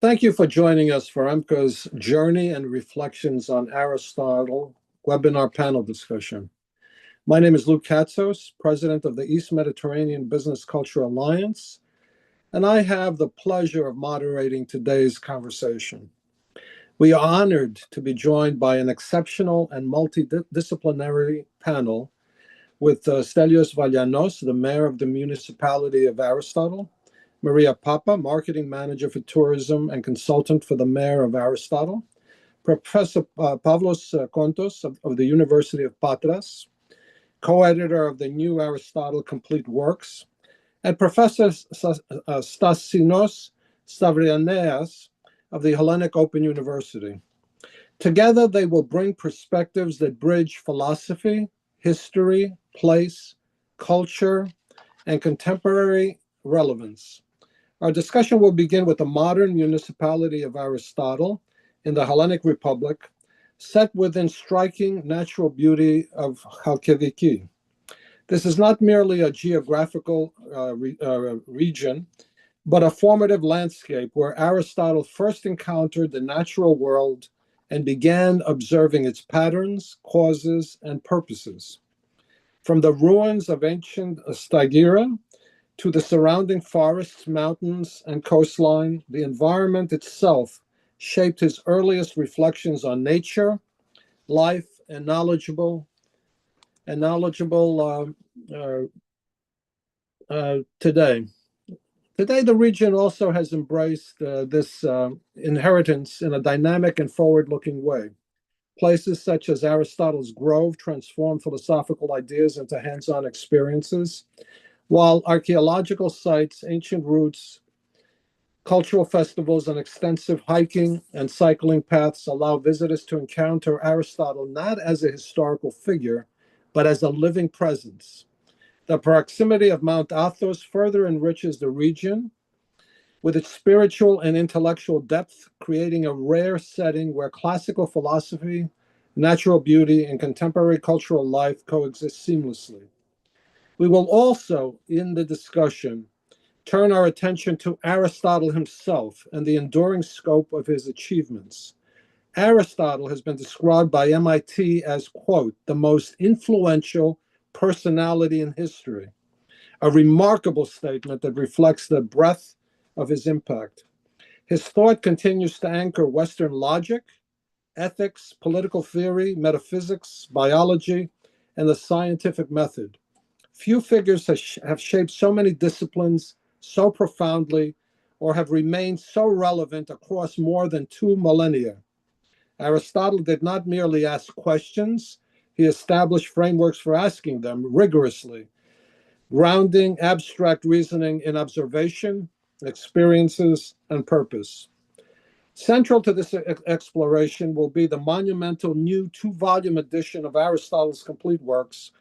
Thank you for joining us for EMBCA's Journey and Reflections on Aristotle webinar panel discussion. My name is Katsos, President of the East Mediterranean Business Culture Alliance, and I have the pleasure of moderating today's conversation. We are honored to be joined by an exceptional and multidisciplinary panel with Stelios Valianos, the Mayor of the Municipality of Aristotle, Maria Pappa, Marketing Manager for Tourism and Consultant for the Mayor of Aristotle, Professor Pavlos Kontos of the University of Patras, co-editor of the New Aristotle Complete Works, and Professor Stasinos Stavrianeas of the Hellenic Open University. Together, they will bring perspectives that bridge philosophy, history, place, culture, and contemporary relevance. Our discussion will begin with the modern municipality of Aristotle in the Hellenic Republic, set within striking natural beauty of Chalkidiki. This is not merely a geographical region, but a formative landscape where Aristotle first encountered the natural world and began observing its patterns, causes, and purposes. From the ruins of ancient Stagira to the surrounding forests, mountains, and coastline, the environment itself shaped his earliest reflections on nature, life, and knowledgeable today. Today, the region also has embraced this inheritance in a dynamic and forward-looking way. Places such as Aristotle's Grove transform philosophical ideas into hands-on experiences, while archaeological sites, ancient routes, cultural festivals, and extensive hiking and cycling paths allow visitors to encounter Aristotle not as a historical figure, but as a living presence. The proximity of Mount Athos further enriches the region with its spiritual and intellectual depth, creating a rare setting where classical philosophy, natural beauty, and contemporary cultural life coexist seamlessly. We will also, in the discussion, turn our attention to Aristotle himself and the enduring scope of his achievements. Aristotle has been described by MIT as, quote, the most influential personality in history, a remarkable statement that reflects the breadth of his impact. His thought continues to anchor Western logic, ethics, political theory, metaphysics, biology, and the scientific method. Few figures have shaped so many disciplines so profoundly or have remained so relevant across more than 2 millennia. Aristotle did not merely ask questions, he established frameworks for asking them rigorously, grounding abstract reasoning in observation, experiences, and purpose. Central to this exploration will be the monumental new 2-volume edition of Aristotle's Complete Works,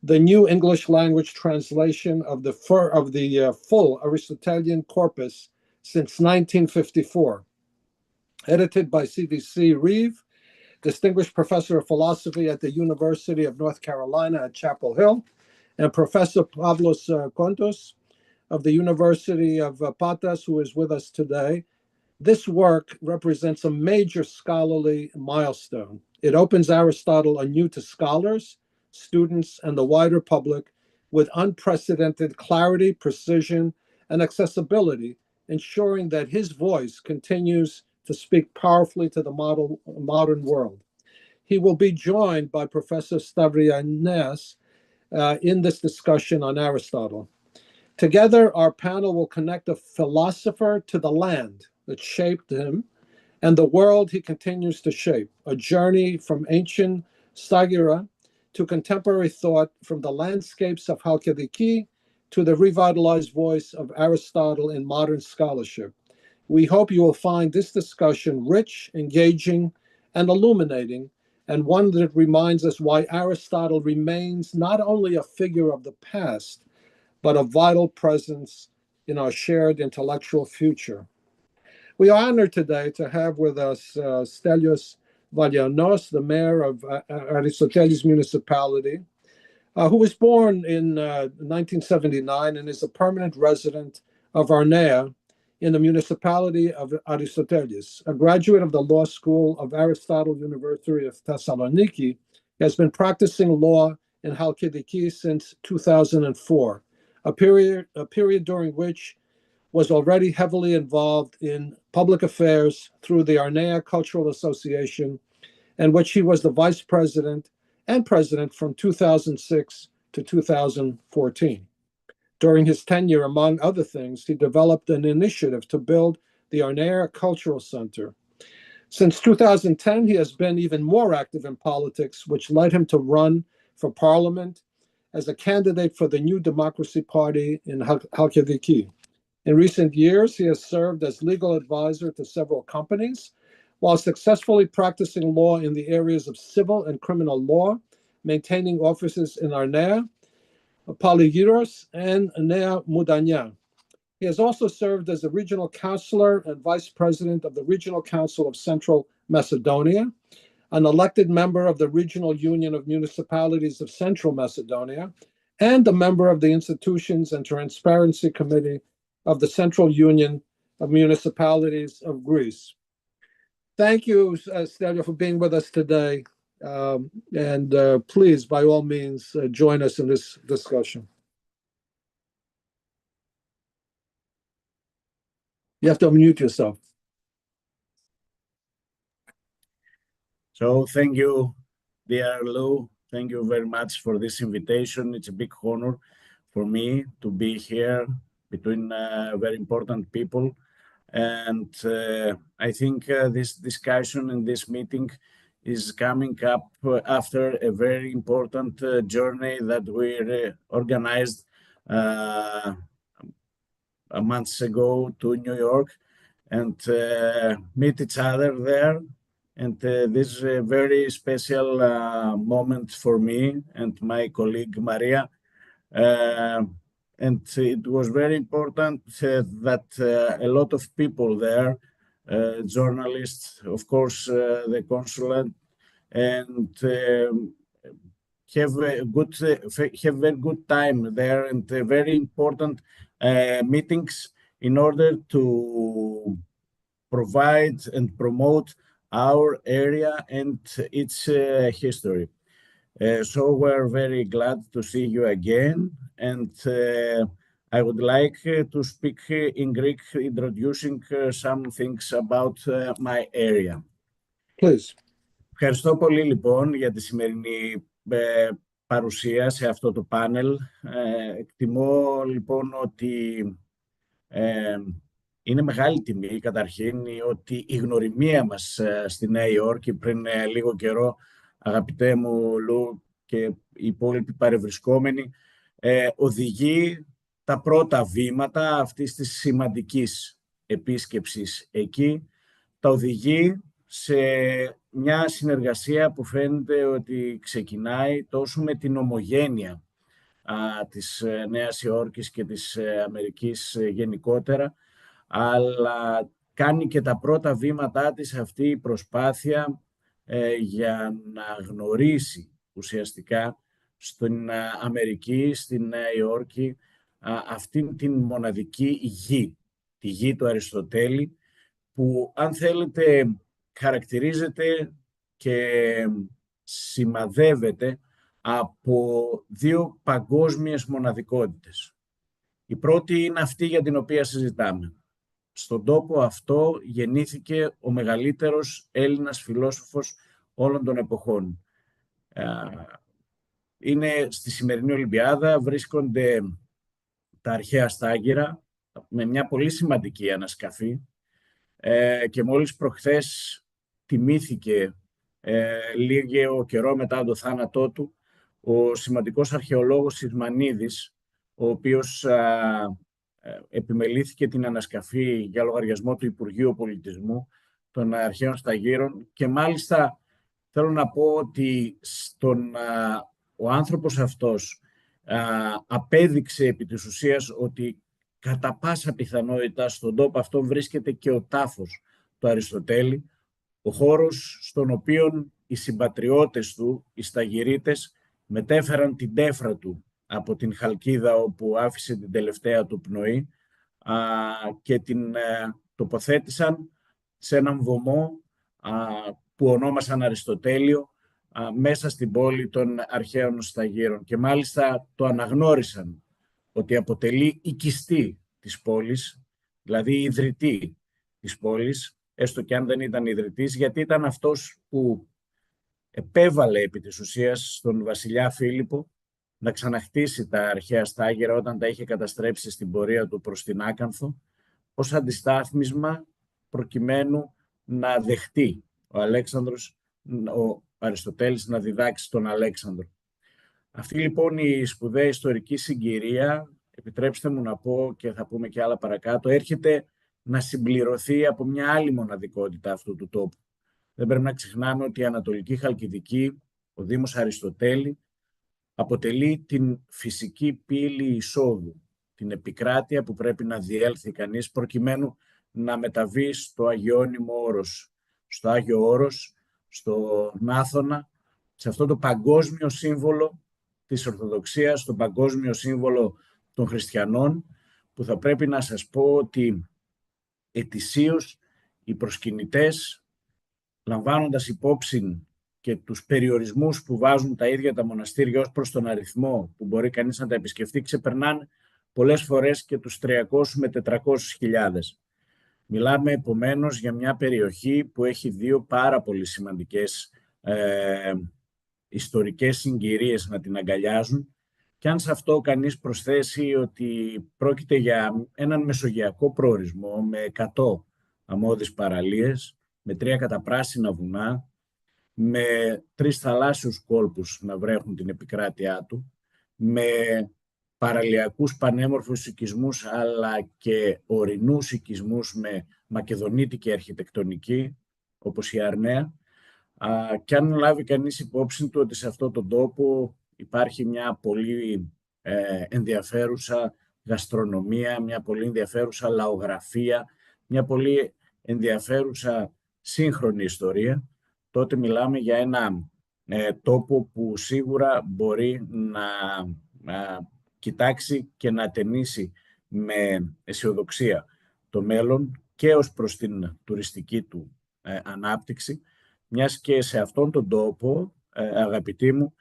the new English language translation of the full Aristotelian corpus since 1954. Edited by CVC Reeve, Distinguished Professor of Philosophy at the University of North Carolina at Chapel Hill, and Professor Pavlos Kontos of the University of Patras, who is with us today. This work represents a major scholarly milestone. It opens Aristotle anew to scholars, students, and the wider public with unprecedented clarity, precision, and accessibility, ensuring that his voice continues to speak powerfully to the modern world. He will be joined by Professor Stavrianeas in this discussion on Aristotle. Together, our panel will connect a philosopher to the land that shaped him and the world he continues to shape, a journey from ancient Stagira to contemporary thought, from the landscapes of Chalkidiki to the revitalized voice of Aristotle in modern scholarship. We hope you will find this discussion rich, engaging, and illuminating, and one that reminds us why Aristotle remains not only a figure of the past, but a vital presence in our shared intellectual future. We are honored today to have with us Stelios Valianos, the mayor of Aristotelis Municipality, who was born in 1979 and is a permanent resident of Arnea in the Municipality of Aristotle. A graduate of the Law School of Aristotle University of Thessaloniki, he has been practicing law in Chalkidiki since 2004, a period during which was already heavily involved in public affairs through the Arnea Cultural Association, in which he was the vice president and president from 2006 to 2014. During his tenure, among other things, he developed an initiative to build the Arnea Cultural Center. Since 2010, he has been even more active in politics, which led him to run for parliament as a candidate for the New Democracy Party in Chalkidiki. In recent years, he has served as legal advisor to several companies, while successfully practicing law in the areas of civil and criminal law, maintaining offices in Arnea, Paligouros, and Nea Moudania. He has also served as the regional councillor and vice president of the Regional Council of Central Macedonia, an elected member of the Regional Union of Municipalities of Central Macedonia, and a member of the Institutions and Transparency Committee of the Central Union of Municipalities of Greece. Thank you, Stelios, for being with us today. Please, by all means, join us in this discussion. You have to unmute yourself. So thank you, dear Lou. Thank you very much for this invitation. It's a big honor for me to be here between very important people. And I think this discussion in this meeting is coming up after a very important journey that we organized a month ago to New York and meet each other there. And this is a very special moment for me and my colleague Maria. And it was very important that a lot of people there, journalists, of course, the consulate, and have a very good time there, and very important meetings in order to provide and promote our area and its history. So we're very glad to see you again, and I would like to speak in Greek, introducing some things about my area. Please. Ευχαριστώ πολύ λοιπόν για τη σημερινή παρουσία σε αυτό το πάνελ. Εκτιμώ λοιπόν ότι είναι μεγάλη τιμή καταρχήν ότι η γνωριμία μας στη Νέα Υόρκη πριν λίγο καιρό, αγαπητέ μου Λου και οι υπόλοιποι παρευρισκόμενοι, οδηγεί τα πρώτα βήματα αυτής της σημαντικής επίσκεψης εκεί, τα οδηγεί σε μια συνεργασία που φαίνεται ότι ξεκινάει τόσο με την ομογένεια της Νέας Υόρκης και της Αμερικής γενικότερα, αλλά κάνει και τα πρώτα βήματά της αυτή η προσπάθεια για να γνωρίσει ουσιαστικά στην Αμερική, στην Νέα Υόρκη, αυτήν την μοναδική γη, τη γη του Αριστοτέλη, που αν θέλετε χαρακτηρίζεται και σημαδεύεται από δύο παγκόσμιες μοναδικότητες. Η πρώτη είναι αυτή για την οποία συζητάμε. Στον τόπο αυτό γεννήθηκε ο μεγαλύτερος Έλληνας φιλόσοφος όλων των εποχών. Είναι στη σημερινή Ολυμπιάδα, βρίσκονται τα αρχαία Στάγιρα με μια πολύ σημαντική ανασκαφή και μόλις προχθές τιμήθηκε λίγο καιρό μετά το θάνατό του ο σημαντικός αρχαιολόγος Ισμανίδης, ο οποίος επιμελήθηκε την ανασκαφή για λογαριασμό του Υπουργείου Πολιτισμού των αρχαίων Σταγύρων και μάλιστα θέλω να πω ότι ο άνθρωπος αυτός απέδειξε επί της ουσίας ότι κατά πάσα πιθανότητα στον τόπο αυτό βρίσκεται και ο τάφος του Αριστοτέλη, ο χώρος στον οποίο οι συμπατριώτες του, οι Σταγυρίτες, μετέφεραν την τέφρα του από την Χαλκίδα όπου άφησε την τελευταία του πνοή, και την τοποθέτησαν σε έναν βωμό που ονόμασαν Αριστοτέλειο μέσα στην πόλη των αρχαίων Σταγύρων, και μάλιστα το αναγνώρισαν ότι αποτελεί οικιστή της πόλης, δηλαδή ιδρυτή της πόλης, έστω και αν δεν ήταν ιδρυτής, γιατί ήταν αυτός που επέβαλε επί της ουσίας στον βασιλιά Φίλιππο να ξαναχτίσει τα αρχαία Στάγυρα όταν τα είχε καταστρέψει στην πορεία του προς την Άκανθο, ως αντιστάθμισμα προκειμένου να δεχτεί ο Αριστοτέλης να διδάξει τον Αλέξανδρο. Αυτή λοιπόν η σπουδαία ιστορική συγκυρία, επιτρέψτε μου να πω και θα πούμε και άλλα παρακάτω, έρχεται να συμπληρωθεί από μια άλλη μοναδικότητα αυτού του τόπου. Δεν πρέπει να ξεχνάμε ότι η Ανατολική Χαλκιδική, ο Δήμος Αριστοτέλη, αποτελεί την φυσική πύλη εισόδου, την επικράτεια που πρέπει να διέλθει κανείς προκειμένου να μεταβεί στο Αγιώνυμο Όρος, στο Άγιο Όρος, στον Άθωνα, σε αυτό το παγκόσμιο σύμβολο της Ορθοδοξίας, το παγκόσμιο σύμβολο των χριστιανών, που θα πρέπει να σας πω ότι ετησίως οι προσκυνητές, λαμβάνοντας υπόψη και τους περιορισμούς που βάζουν τα ίδια τα μοναστήρια ως προς τον αριθμό που μπορεί κανείς να τα επισκεφτεί, ξεπερνάνε πολλές φορές και τους 300 με 400 χιλιάδες. Μιλάμε επομένως για μια περιοχή που έχει δύο πάρα πολύ σημαντικές ιστορικές συγκυρίες να την αγκαλιάζουν, και αν σε αυτό κανείς προσθέσει ότι πρόκειται για έναν μεσογειακό προορισμό με 100 αμμώδεις παραλίες, με 3 καταπράσινα βουνά, με 3 θαλάσσιους κόλπους να βρέχουν την επικράτειά του, με παραλιακούς πανέμορφους οικισμούς αλλά και ορεινούς οικισμούς με μακεδονίτικη αρχιτεκτονική, όπως η Αρναία, και αν λάβει κανείς υπόψη του ότι σε αυτόν τον τόπο υπάρχει μια πολύ ενδιαφέρουσα γαστρονομία, μια πολύ ενδιαφέρουσα λαογραφία, μια πολύ ενδιαφέρουσα σύγχρονη ιστορία, τότε μιλάμε για ένα τόπο που σίγουρα μπορεί να κοιτάξει και να ατενίσει με αισιοδοξία το μέλλον και ως προς την τουριστική του ανάπτυξη, μιας και σε αυτόν τον τόπο, αγαπητοί μου,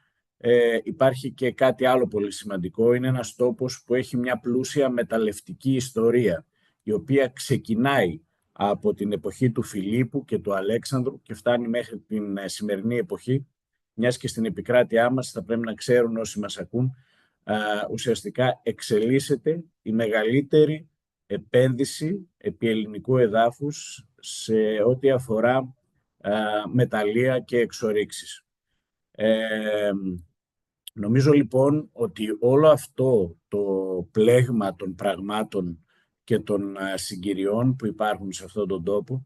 υπάρχει και κάτι άλλο πολύ σημαντικό. Είναι ένας τόπος που έχει μια πλούσια μεταλλευτική ιστορία, η οποία ξεκινάει από την εποχή του Φιλίππου και του Αλέξανδρου και φτάνει μέχρι την σημερινή εποχή, μιας και στην επικράτειά μας, θα πρέπει να ξέρουν όσοι μας ακούν, ουσιαστικά εξελίσσεται η μεγαλύτερη επένδυση επί ελληνικού εδάφους σε ό,τι αφορά μεταλλεία και εξορίξεις. Νομίζω λοιπόν ότι όλο αυτό το πλέγμα των πραγμάτων και των συγκυριών που υπάρχουν σε αυτόν τον τόπο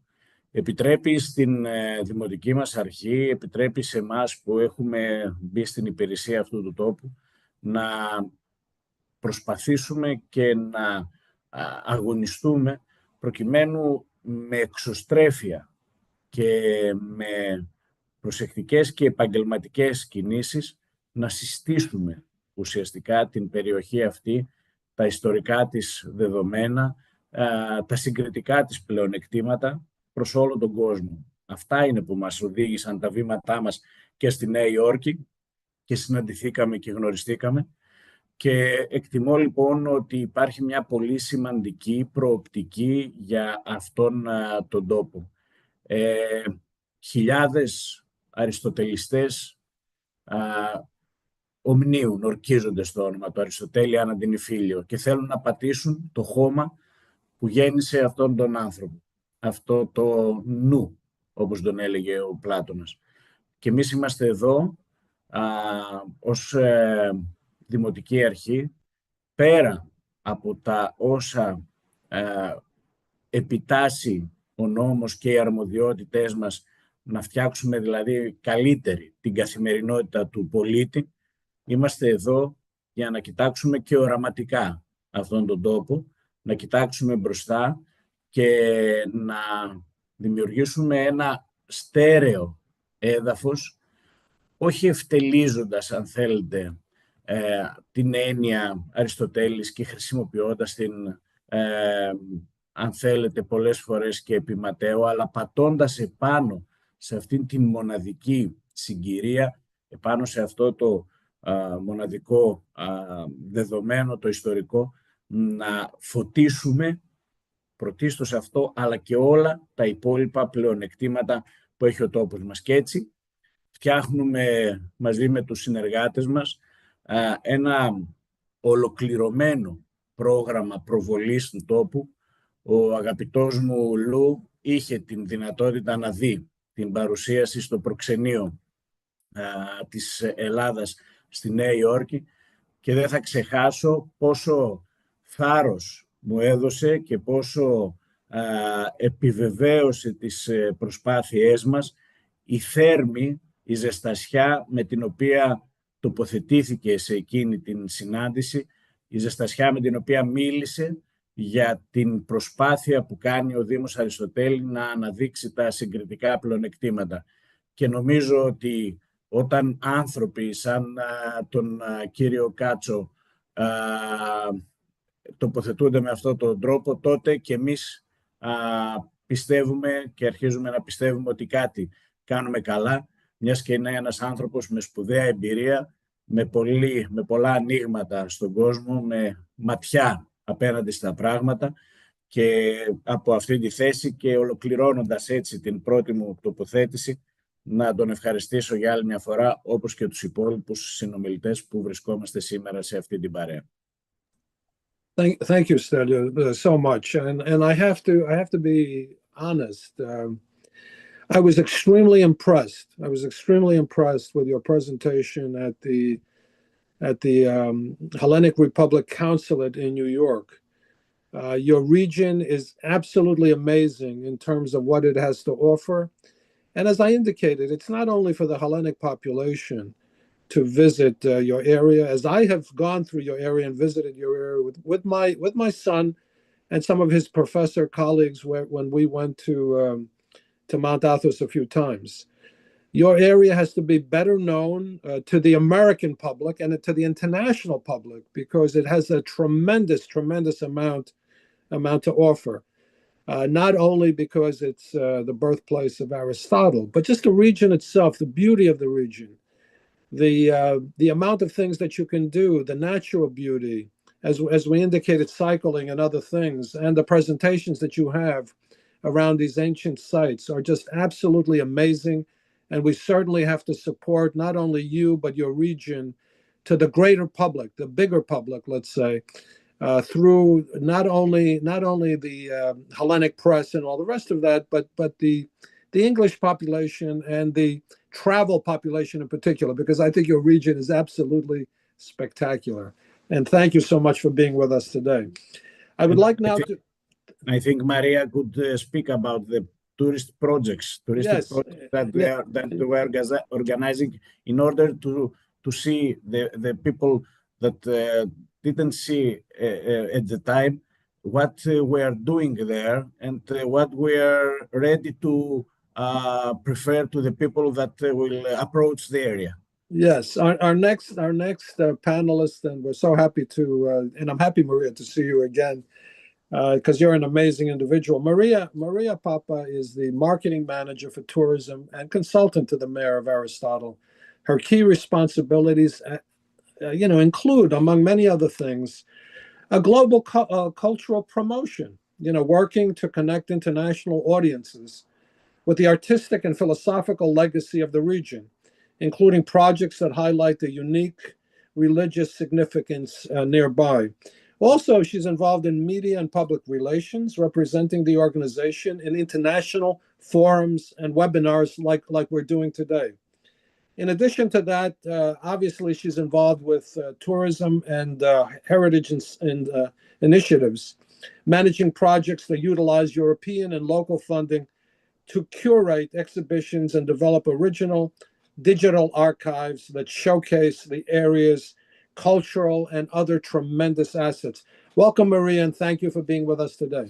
επιτρέπει στην δημοτική μας αρχή, επιτρέπει σε εμάς που έχουμε μπει στην υπηρεσία αυτού του τόπου να προσπαθήσουμε και να αγωνιστούμε προκειμένου με εξωστρέφεια και με προσεκτικές και επαγγελματικές κινήσεις να συστήσουμε ουσιαστικά την περιοχή αυτή, τα ιστορικά της δεδομένα, τα συγκριτικά της πλεονεκτήματα προς όλο τον κόσμο. Αυτά είναι που μας οδήγησαν τα βήματά μας και στη Νέα Υόρκη και συναντηθήκαμε και γνωριστήκαμε, και εκτιμώ λοιπόν ότι υπάρχει μια πολύ σημαντική προοπτική για αυτόν τον τόπο. Χιλιάδες αριστοτελιστές ομνίουν, ορκίζονται στο όνομα του Αριστοτέλη ανά την Ιφίλιο και θέλουν να πατήσουν το χώμα που γέννησε αυτόν τον άνθρωπο, αυτό το νου, όπως τον έλεγε ο Πλάτωνας. Και εμείς είμαστε εδώ ως Δημοτική Αρχή, πέρα από τα όσα επιτάσσει ο νόμος και οι αρμοδιότητές μας, να φτιάξουμε δηλαδή καλύτερη την καθημερινότητα του πολίτη, είμαστε εδώ για να κοιτάξουμε και οραματικά αυτόν τον τόπο, να κοιτάξουμε μπροστά και να δημιουργήσουμε ένα στέρεο έδαφος, όχι ευτελίζοντας, αν θέλετε, την έννοια Αριστοτέλης και χρησιμοποιώντας την αν θέλετε, πολλές φορές και επιματέω, αλλά πατώντας επάνω σε αυτήν την μοναδική συγκυρία, επάνω σε αυτό το μοναδικό δεδομένο, το ιστορικό, να φωτίσουμε πρωτίστως αυτό, αλλά και όλα τα υπόλοιπα πλεονεκτήματα που έχει ο τόπος μας. Και έτσι φτιάχνουμε μαζί με τους συνεργάτες μας ένα ολοκληρωμένο πρόγραμμα προβολής του τόπου. Ο αγαπητός μου Λου είχε την δυνατότητα να δει την παρουσίαση στο προξενείο της Ελλάδας στη Νέα Υόρκη και δεν θα ξεχάσω πόσο θάρρος μου έδωσε και πόσο επιβεβαίωσε τις προσπάθειές μας η θέρμη, η ζεστασιά με την οποία τοποθετήθηκε σε εκείνη την συνάντηση, η ζεστασιά με την οποία μίλησε για την προσπάθεια που κάνει ο Δήμος Αριστοτέλη να αναδείξει τα συγκριτικά πλεονεκτήματα. Και νομίζω ότι όταν άνθρωποι σαν τον κύριο Κάτσο τοποθετούνται με αυτόν τον τρόπο, τότε και εμείς πιστεύουμε και αρχίζουμε να πιστεύουμε ότι κάτι κάνουμε καλά, μιας και είναι ένας άνθρωπος με σπουδαία εμπειρία, με πολλά ανοίγματα στον κόσμο, με ματιά απέναντι στα πράγματα, και από αυτή τη θέση και ολοκληρώνοντας έτσι την πρώτη μου τοποθέτηση, να τον ευχαριστήσω για άλλη μια φορά, όπως και τους υπόλοιπους συνομιλητές που βρισκόμαστε σήμερα σε αυτή την παρέα. Thank you, Stelios, so much. And I have to be honest. I was extremely impressed. I was extremely impressed with your presentation at the Hellenic Republic Consulate in New York. Your region is absolutely amazing in terms of what it has to offer. And as I indicated, it's not only for the Hellenic population to visit your area, as I have gone through your area and visited your area with my son and some of his professor colleagues when we went to Mount Athos a few times. Your area has to be better known to the American public and to the international public, because it has a tremendous amount to offer. Not only because it's the birthplace of Aristotle, but just the region itself, the beauty of the region, the amount of things that you can do, the natural beauty, as we indicated, cycling and other things, and the presentations that you have around these ancient sites are just absolutely amazing. And we certainly have to support not only you, but your region to the greater public, the bigger public, let's say, through not only the Hellenic press and all the rest of that, but the English population and the travel population in particular, because I think your region is absolutely spectacular. And thank you so much for being with us today. I would like now to... I think Maria could speak about the touristic projects that we are organizing in order to see the people that didn't see at the time what we are doing there, and what we are ready to prefer to the people that will approach the area. Yes, our next panelist, and we're so happy to, and I'm happy, Maria, to see you again, because you're an amazing individual. Maria Pappa is the marketing manager for tourism and consultant to the mayor of Aristotle. Her key responsibilities, include, among many other things, a global cultural promotion, working to connect international audiences with the artistic and philosophical legacy of the region, including projects that highlight the unique religious significance nearby. Also, she's involved in media and public relations, representing the organization in international forums and webinars like we're doing today. In addition to that, obviously, she's involved with tourism and heritage and initiatives, managing projects that utilize European and local funding to curate exhibitions and develop original digital archives that showcase the area's cultural and other tremendous assets. Welcome, Maria, and thank you for being with us today.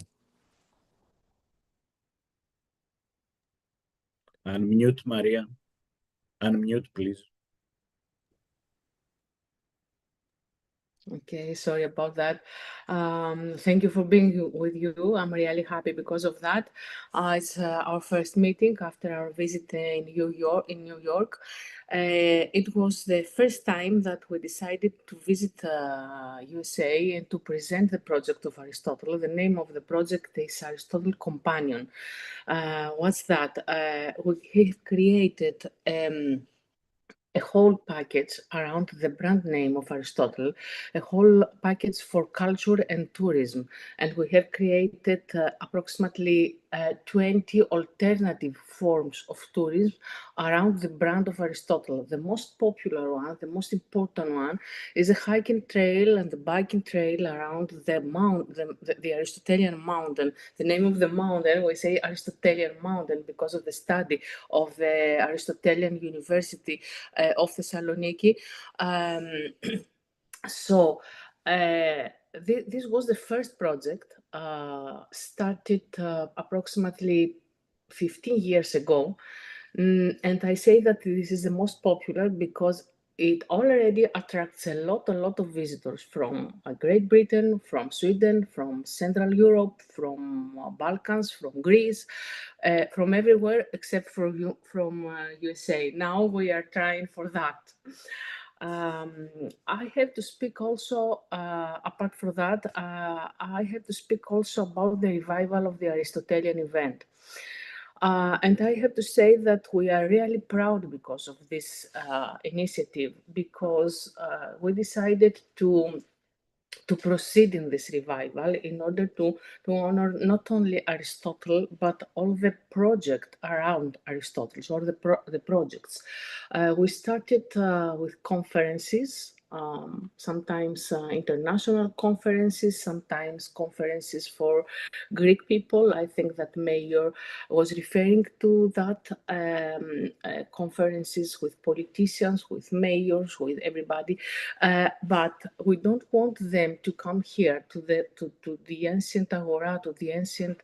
Unmute, Maria. Unmute, please. Okay, sorry about that. Thank you for being with you. I'm really happy because of that. It's our first meeting after our visit in New York. It was the first time that we decided to visit USA and to present the project of Aristotle. The name of the project is Aristotle Companion. What's that? We have created a whole package around the brand name of Aristotle, a whole package for culture and tourism. And we have created approximately 20 alternative forms of tourism around the brand of Aristotle. The most popular one, the most important one, is a hiking trail and the biking trail around the Aristotelian mountain. The name of the mountain, we say Aristotelian mountain because of the study of the Aristotelian University of Thessaloniki. So this was the first project started approximately 15 years ago. And I say that this is the most popular because it already attracts a lot of visitors from Great Britain, from Sweden, from Central Europe, from Balkans, from Greece, from everywhere except from USA. Now we are trying for that. I have to speak also, apart from that, I have to speak also about the revival of the Aristotelian event. And I have to say that we are really proud because of this initiative, because we decided to proceed in this revival in order to honor not only Aristotle, but all the project around Aristotle, or the projects. We started with conferences, sometimes international conferences, sometimes conferences for Greek people. I think that Mayor was referring to that, conferences with politicians, with mayors, with everybody. But we don't want them to come here to the ancient Agora, to the ancient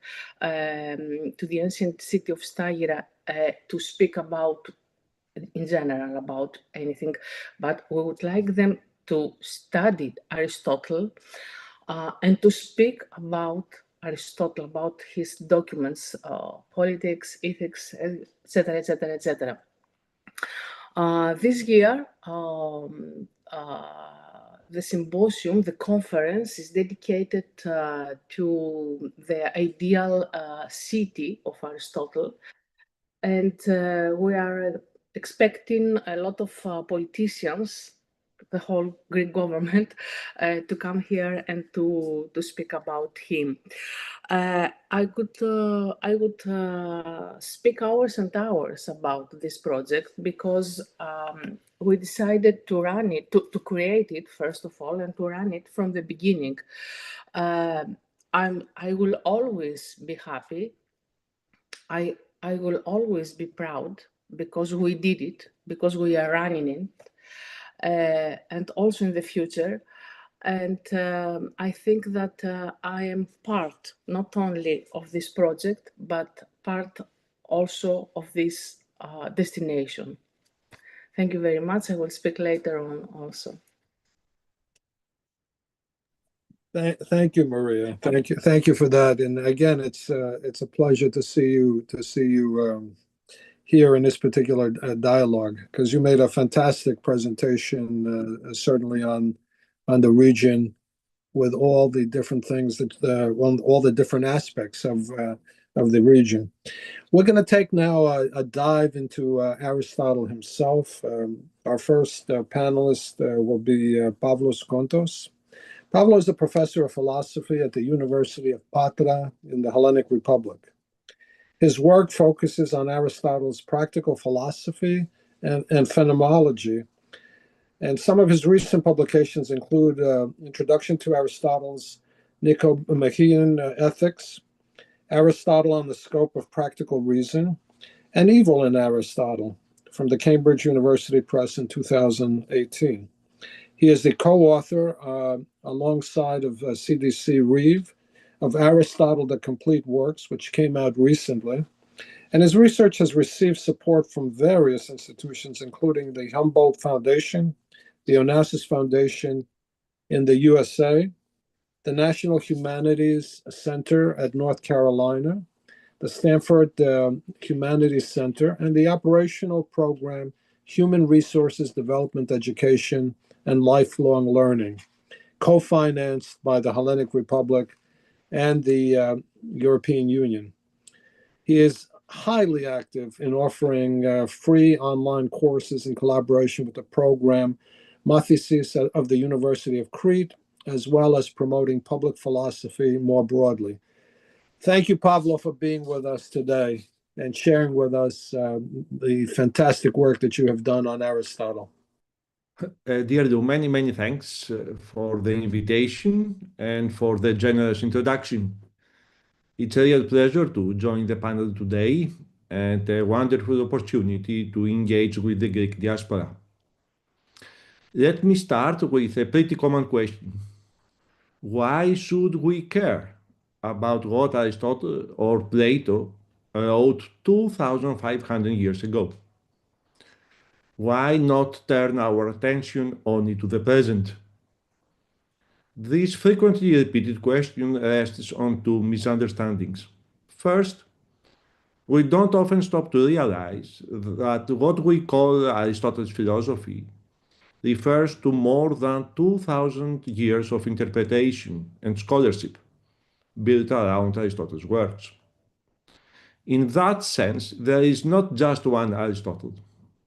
city of Stagira, to speak about, in general, about anything, but we would like them to study Aristotle and to speak about Aristotle, about his documents, politics, ethics, etc., etc., etc. This year, the symposium, the conference, is dedicated to the ideal city of Aristotle. And we are expecting a lot of politicians, the whole Greek government, to come here and to speak about him. I would speak hours and hours about this project because we decided to run it, to create it first of all, and to run it from the beginning. I will always be happy. I will always be proud because we did it, because we are running it, and also in the future. And I think that I am part not only of this project, but part also of this destination. Thank you very much. I will speak later on also. Thank you, Maria. Thank you for that. And again, it's a pleasure to see you here in this particular dialogue, because you made a fantastic presentation, certainly on the region, with all the different things that all the different aspects of the region. We're going to take now a dive into Aristotle himself. Our first panelist will be Pavlos Kontos. Pavlos is a professor of philosophy at the University of Patras in the Hellenic Republic. His work focuses on Aristotle's practical philosophy and phenomenology, and some of his recent publications include Introduction to Aristotle's Nicomachean Ethics, Aristotle on the Scope of Practical Reason, and Evil in Aristotle, from the Cambridge University Press in 2018. He is the co-author, alongside of CDC Reeve, of Aristotle, the Complete Works, which came out recently. And his research has received support from various institutions, including the Humboldt Foundation, the Onassis Foundation, in the USA, the National Humanities Center at North Carolina, the Stanford Humanities Center, and the operational program Human Resources Development Education and Lifelong Learning, co-financed by the Hellenic Republic and the European Union. He is highly active in offering free online courses in collaboration with the program Mathisis of the University of Crete, as well as promoting public philosophy more broadly. Thank you, Pavlo, for being with us today and sharing with us the fantastic work that you have done on Aristotle. Dear Lou, many thanks for the invitation and for the generous introduction. It's a real pleasure to join the panel today and a wonderful opportunity to engage with the Greek diaspora. Let me start with a pretty common question. Why should we care about what Aristotle or Plato wrote 2,500 years ago? Why not turn our attention only to the present? This frequently repeated question rests on two misunderstandings. First, we don't often stop to realize that what we call Aristotle's philosophy refers to more than 2,000 years of interpretation and scholarship built around Aristotle's works. In that sense, there is not just one Aristotle.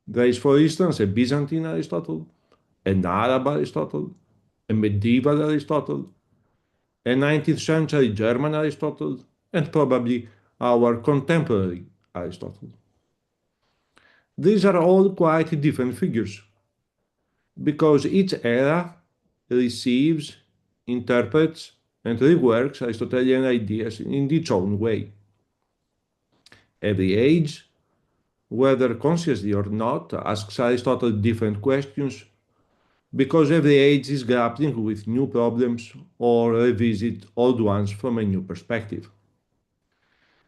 There is, for instance, a Byzantine Aristotle, an Arab Aristotle, a medieval Aristotle, a 19th century German Aristotle, and probably our contemporary Aristotle. These are all quite different figures, because each era receives, interprets, and reworks Aristotelian ideas in its own way. Every age, whether consciously or not, asks Aristotle different questions, because every age is grappling with new problems or revisit old ones from a new perspective.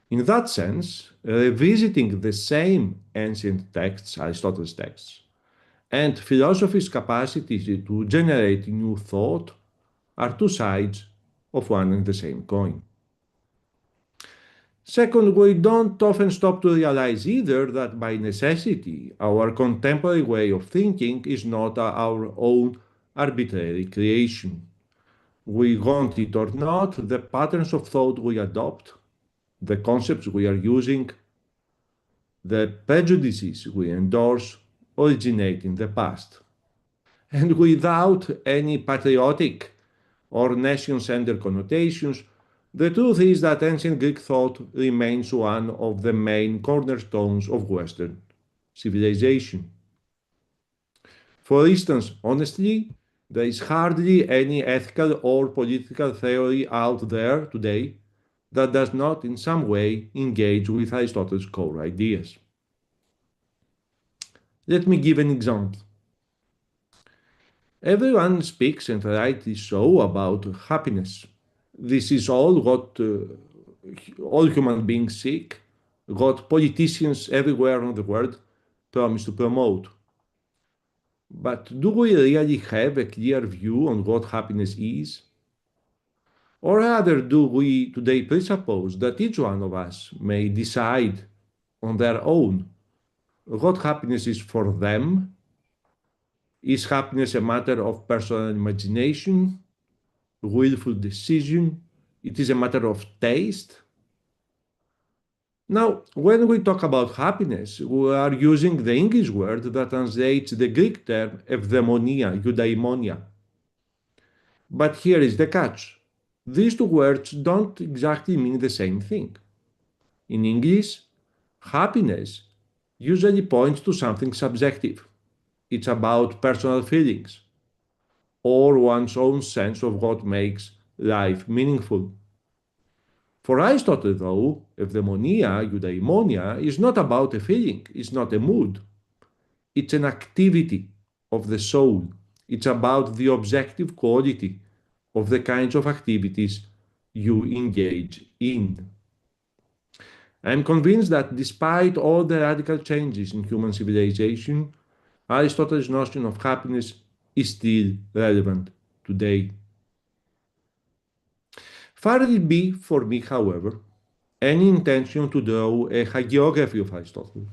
In that sense, revisiting the same ancient texts, Aristotle's texts, and philosophy's capacity to generate new thought are two sides of one and the same coin. Second, we don't often stop to realize either that by necessity, our contemporary way of thinking is not our own arbitrary creation. We want it or not, the patterns of thought we adopt, the concepts we are using, the prejudices we endorse originate in the past. And without any patriotic or nation-centered connotations, the truth is that ancient Greek thought remains one of the main cornerstones of Western civilization. For instance, honestly, there is hardly any ethical or political theory out there today that does not in some way engage with Aristotle's core ideas. Let me give an example. Everyone speaks and rightly so about happiness. This is all what all human beings seek, what politicians everywhere in the world promise to promote. But do we really have a clear view on what happiness is? Or rather, do we today presuppose that each one of us may decide on their own what happiness is for them? Is happiness a matter of personal imagination, willful decision? It is a matter of taste? Now, when we talk about happiness, we are using the English word that translates the Greek term eudaimonia, eudaimonia. But here is the catch. These two words don't exactly mean the same thing. In English, happiness usually points to something subjective. It's about personal feelings or one's own sense of what makes life meaningful. For Aristotle, though, eudaimonia, eudaimonia, is not about a feeling, it's not a mood. It's an activity of the soul. It's about the objective quality of the kinds of activities you engage in. I'm convinced that despite all the radical changes in human civilization, Aristotle's notion of happiness is still relevant today. Far it be for me, however, any intention to draw a hagiography of Aristotle.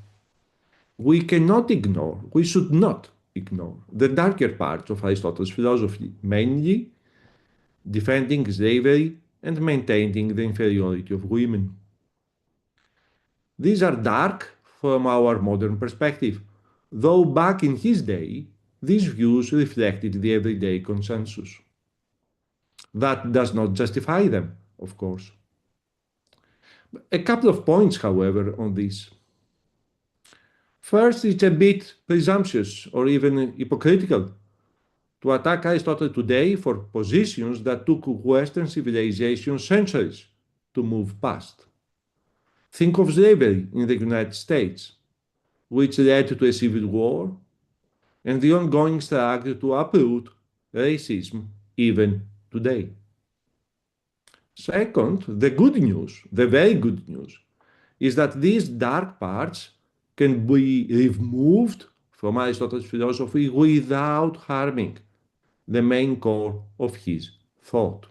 We should not ignore the darker parts of Aristotle's philosophy, mainly defending slavery and maintaining the inferiority of women. These are dark from our modern perspective, though back in his day, these views reflected the everyday consensus. That does not justify them, of course. A couple of points, however, on this. First, it's a bit presumptuous or even hypocritical to attack Aristotle today for positions that took Western civilization centuries to move past. Think of slavery in the United States, which led to a civil war, and the ongoing struggle to uproot racism even today. Second, the good news, the very good news, is that these dark parts can be removed from Aristotle's philosophy without harming the main core of his thought.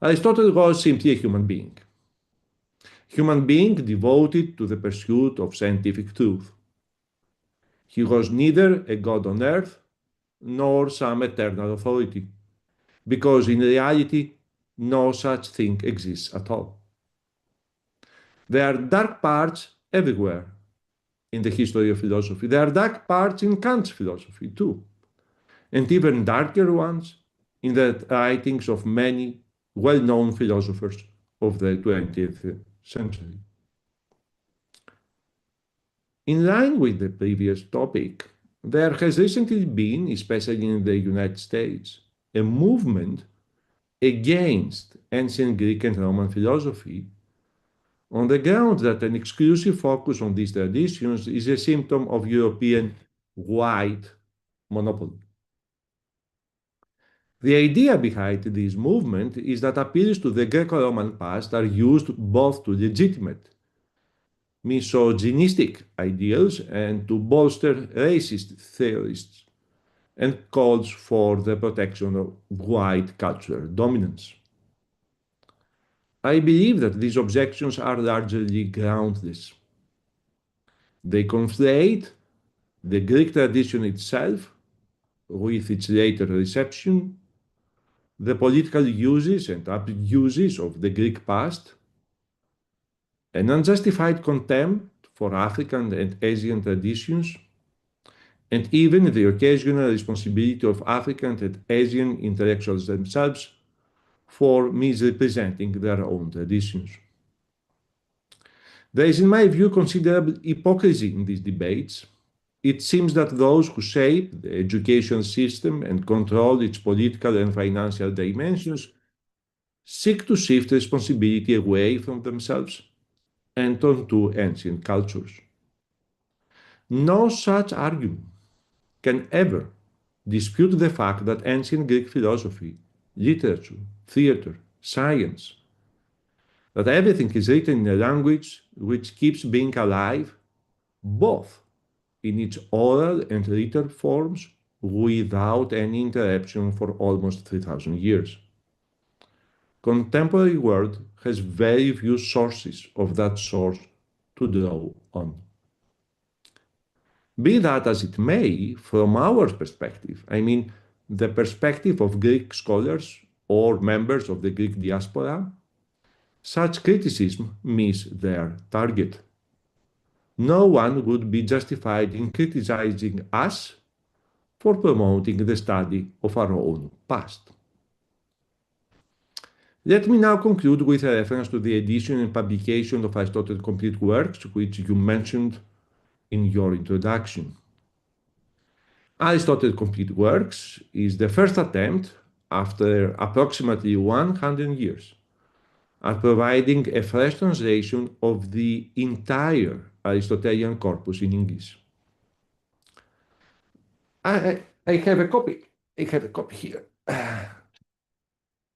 Aristotle was simply a human being devoted to the pursuit of scientific truth. He was neither a god on earth nor some eternal authority, because in reality, no such thing exists at all. There are dark parts everywhere in the history of philosophy. There are dark parts in Kant's philosophy too, and even darker ones in the writings of many well-known philosophers of the 20th century. In line with the previous topic, there has recently been, especially in the United States, a movement against ancient Greek and Roman philosophy on the ground that an exclusive focus on these traditions is a symptom of European white monopoly. The idea behind this movement is that appeals to the Greco-Roman past are used both to legitimate misogynistic ideals and to bolster racist theorists and calls for the protection of white cultural dominance. I believe that these objections are largely groundless. They conflate the Greek tradition itself with its later reception, the political uses and abuses of the Greek past, an unjustified contempt for African and Asian traditions, and even the occasional responsibility of African and Asian intellectuals themselves for misrepresenting their own traditions. There is, in my view, considerable hypocrisy in these debates. It seems that those who shape the education system and control its political and financial dimensions seek to shift responsibility away from themselves and onto ancient cultures. No such argument can ever dispute the fact that ancient Greek philosophy, literature, theater, science, that everything is written in a language which keeps being alive, both in its oral and written forms, without any interruption for almost 3,000 years. Contemporary world has very few sources of that sort to draw on. Be that as it may, from our perspective, I mean the perspective of Greek scholars or members of the Greek diaspora, such criticism miss their target. No one would be justified in criticizing us for promoting the study of our own past. Let me now conclude with a reference to the edition and publication of Aristotle's complete works, which you mentioned in your introduction. Aristotle's complete works is the first attempt, after approximately 100 years, at providing a fresh translation of the entire Aristotelian corpus in English. I have a copy. I have a copy here.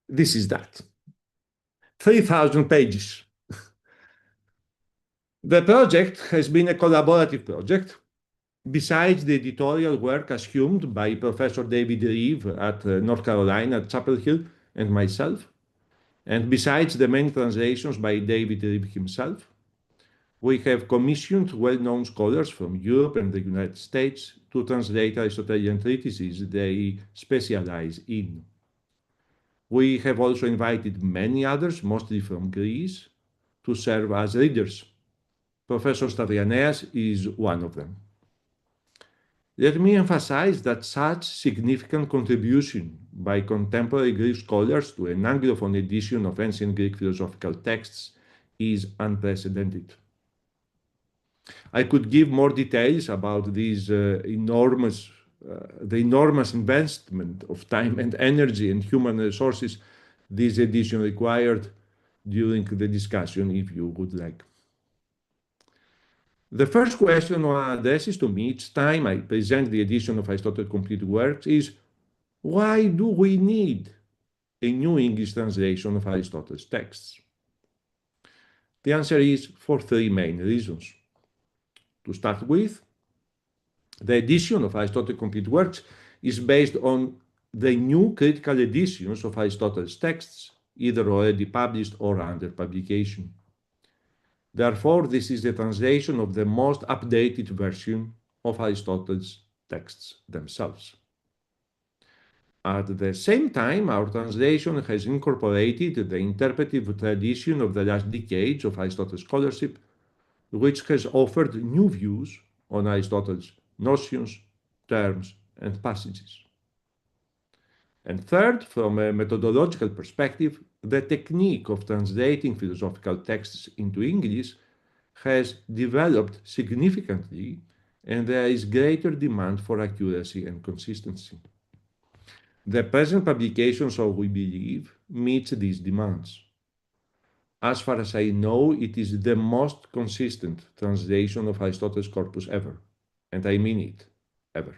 This is that. 3,000 pages. The project has been a collaborative project Besides the editorial work assumed by Professor David Reeve at North Carolina at Chapel Hill and myself, and besides the many translations by David Reeve himself, we have commissioned well-known scholars from Europe and the United States to translate Aristotelian treatises they specialize in. We have also invited many others, mostly from Greece, to serve as readers. Professor Stavrianeas is one of them. Let me emphasize that such significant contribution by contemporary Greek scholars to an Anglophone edition of ancient Greek philosophical texts is unprecedented. I could give more details about these the enormous investment of time and energy and human resources this edition required during the discussion, if you would like. The first question one addresses to me each time I present the edition of Aristotle's complete works is, why do we need a new English translation of Aristotle's texts? The answer is for three main reasons. To start with, the edition of Aristotle's complete works is based on the new critical editions of Aristotle's texts, either already published or under publication. Therefore, this is the translation of the most updated version of Aristotle's texts themselves. At the same time, our translation has incorporated the interpretive tradition of the last decades of Aristotle's scholarship, which has offered new views on Aristotle's notions, terms, and passages. And third, from a methodological perspective, the technique of translating philosophical texts into English has developed significantly, and there is greater demand for accuracy and consistency. The present publication, so we believe, meets these demands. As far as I know, it is the most consistent translation of Aristotle's corpus ever, and I mean it, ever.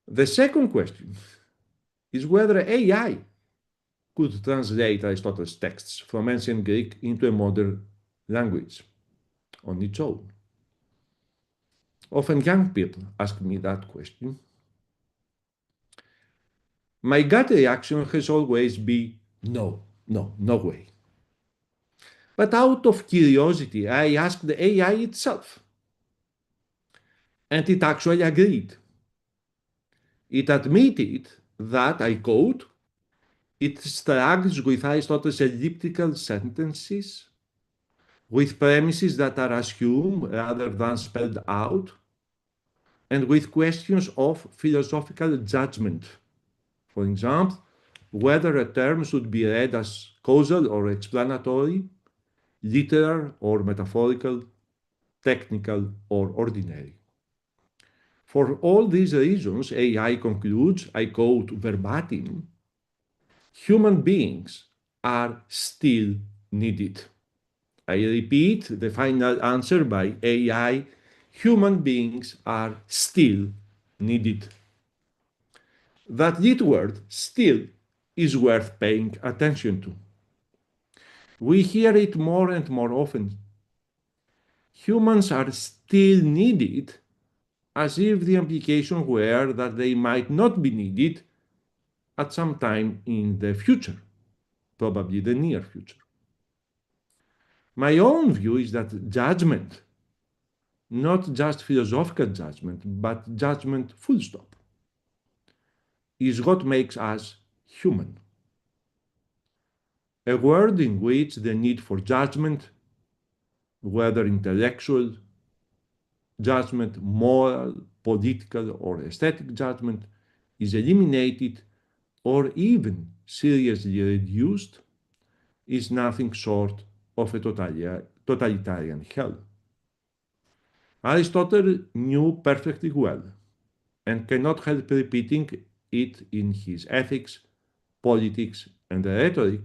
The second question is whether AI could translate Aristotle's texts from ancient Greek into a modern language on its own. Often young people ask me that question. My gut reaction has always been no way. But out of curiosity, I asked the AI itself, and it actually agreed. It admitted that, I quote, it struggles with Aristotle's elliptical sentences, with premises that are assumed rather than spelled out, and with questions of philosophical judgment. For example, whether a term should be read as causal or explanatory, literal or metaphorical, technical or ordinary. For all these reasons, AI concludes, I quote verbatim, human beings are still needed. I repeat the final answer by AI, human beings are still needed. That little word, still, is worth paying attention to. We hear it more and more often. Humans are still needed, as if the implication were that they might not be needed at some time in the future, probably the near future. My own view is that judgment, not just philosophical judgment, but judgment full stop, is what makes us human. A world in which the need for judgment, whether intellectual judgment, moral, political, or aesthetic judgment, is eliminated or even seriously reduced, is nothing short of a totalitarian hell. Aristotle knew perfectly well, and cannot help repeating it in his ethics, politics, and rhetoric,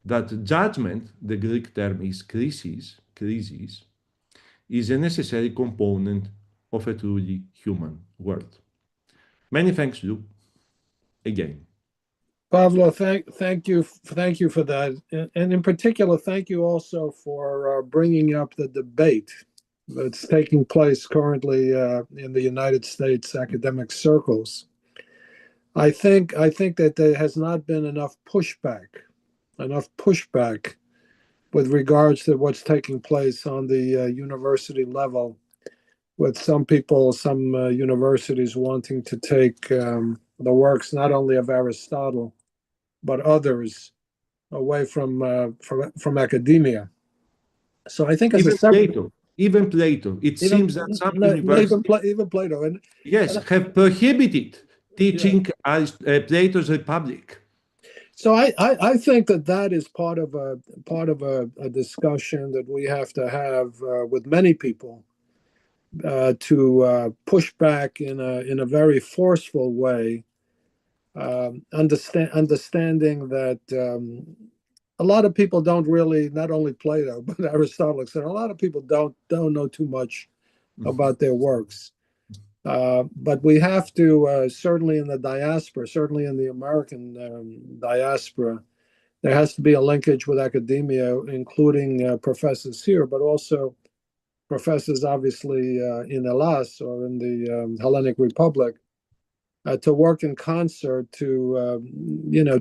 that judgment, the Greek term is krisis, is a necessary component of a truly human world. Many thanks, Lou, again. Pavlo, thank you for that, and in particular, thank you also for bringing up the debate that's taking place currently in the United States academic circles. I think that there has not been enough pushback with regards to what's taking place on the university level, with some people, some universities wanting to take the works not only of Aristotle but others away from academia. So I think as Even a separate, Plato, even Plato, it even seems that some even universities, even Plato, yes, and have prohibited yeah. teaching Plato's Republic. So I think that that is part of a discussion that we have to have with many people to push back in a very forceful way, understanding that a lot of people don't really, not only Plato but Aristotle, said a lot of people don't know too much about their works. But we have to certainly in the diaspora, certainly in the American diaspora, there has to be a linkage with academia, including professors here, but also professors obviously in Hellas or in the Hellenic Republic, to work in concert to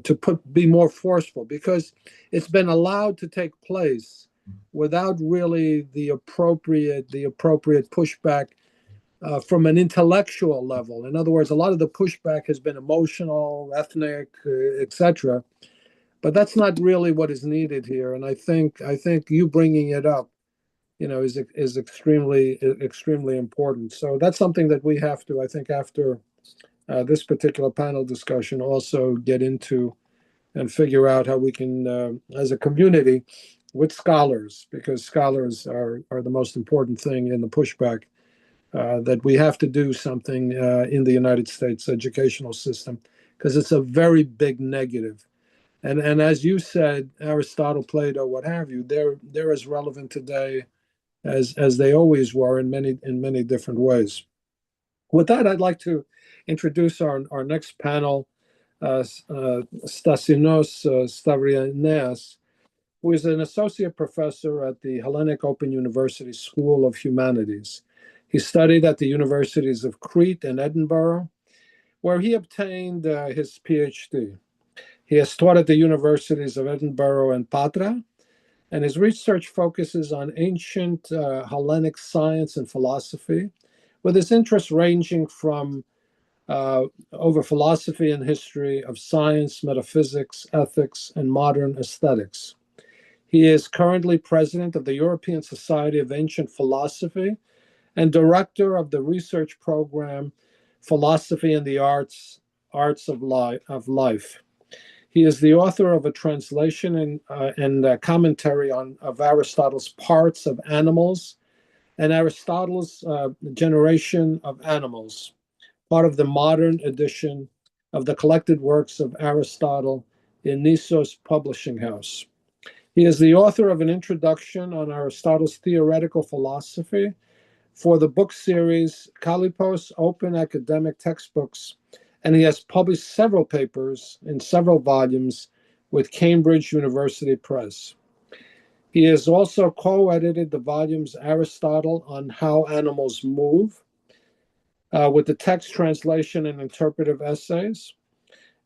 to be more forceful, because it's been allowed to take place without really the appropriate pushback from an intellectual level. In other words, a lot of the pushback has been emotional, ethnic, etc. But that's not really what is needed here. And I think you bringing it up, is extremely important. So that's something that we have to, I think, after this particular panel discussion, also get into and figure out how we can, as a community, with scholars, because scholars are the most important thing in the pushback, that we have to do something in the United States educational system, because it's a very big negative. And as you said, Aristotle, Plato, what have you, they're as relevant today as they always were in many different ways. With that, I'd like to introduce our next panel, Stasinos Stavrianeas, who is an associate professor at the Hellenic Open University School of Humanities. He studied at the universities of Crete and Edinburgh, where he obtained his PhD. He has taught at the universities of Edinburgh and Patras, and his research focuses on ancient Hellenic science and philosophy, with his interests ranging from over philosophy and history of science, metaphysics, ethics, and modern aesthetics. He is currently president of the European Society of Ancient Philosophy and director of the research program Philosophy and the Arts of Life. He is the author of a translation and commentary of Aristotle's Parts of Animals and Aristotle's Generation of Animals, part of the modern edition of the collected works of Aristotle in Nissos Publishing House. He is the author of an introduction on Aristotle's theoretical philosophy for the book series Kalipos Open Academic Textbooks, and he has published several papers in several volumes with Cambridge University Press. He has also co-edited the volumes Aristotle on How Animals Move, with the text translation and interpretive essays,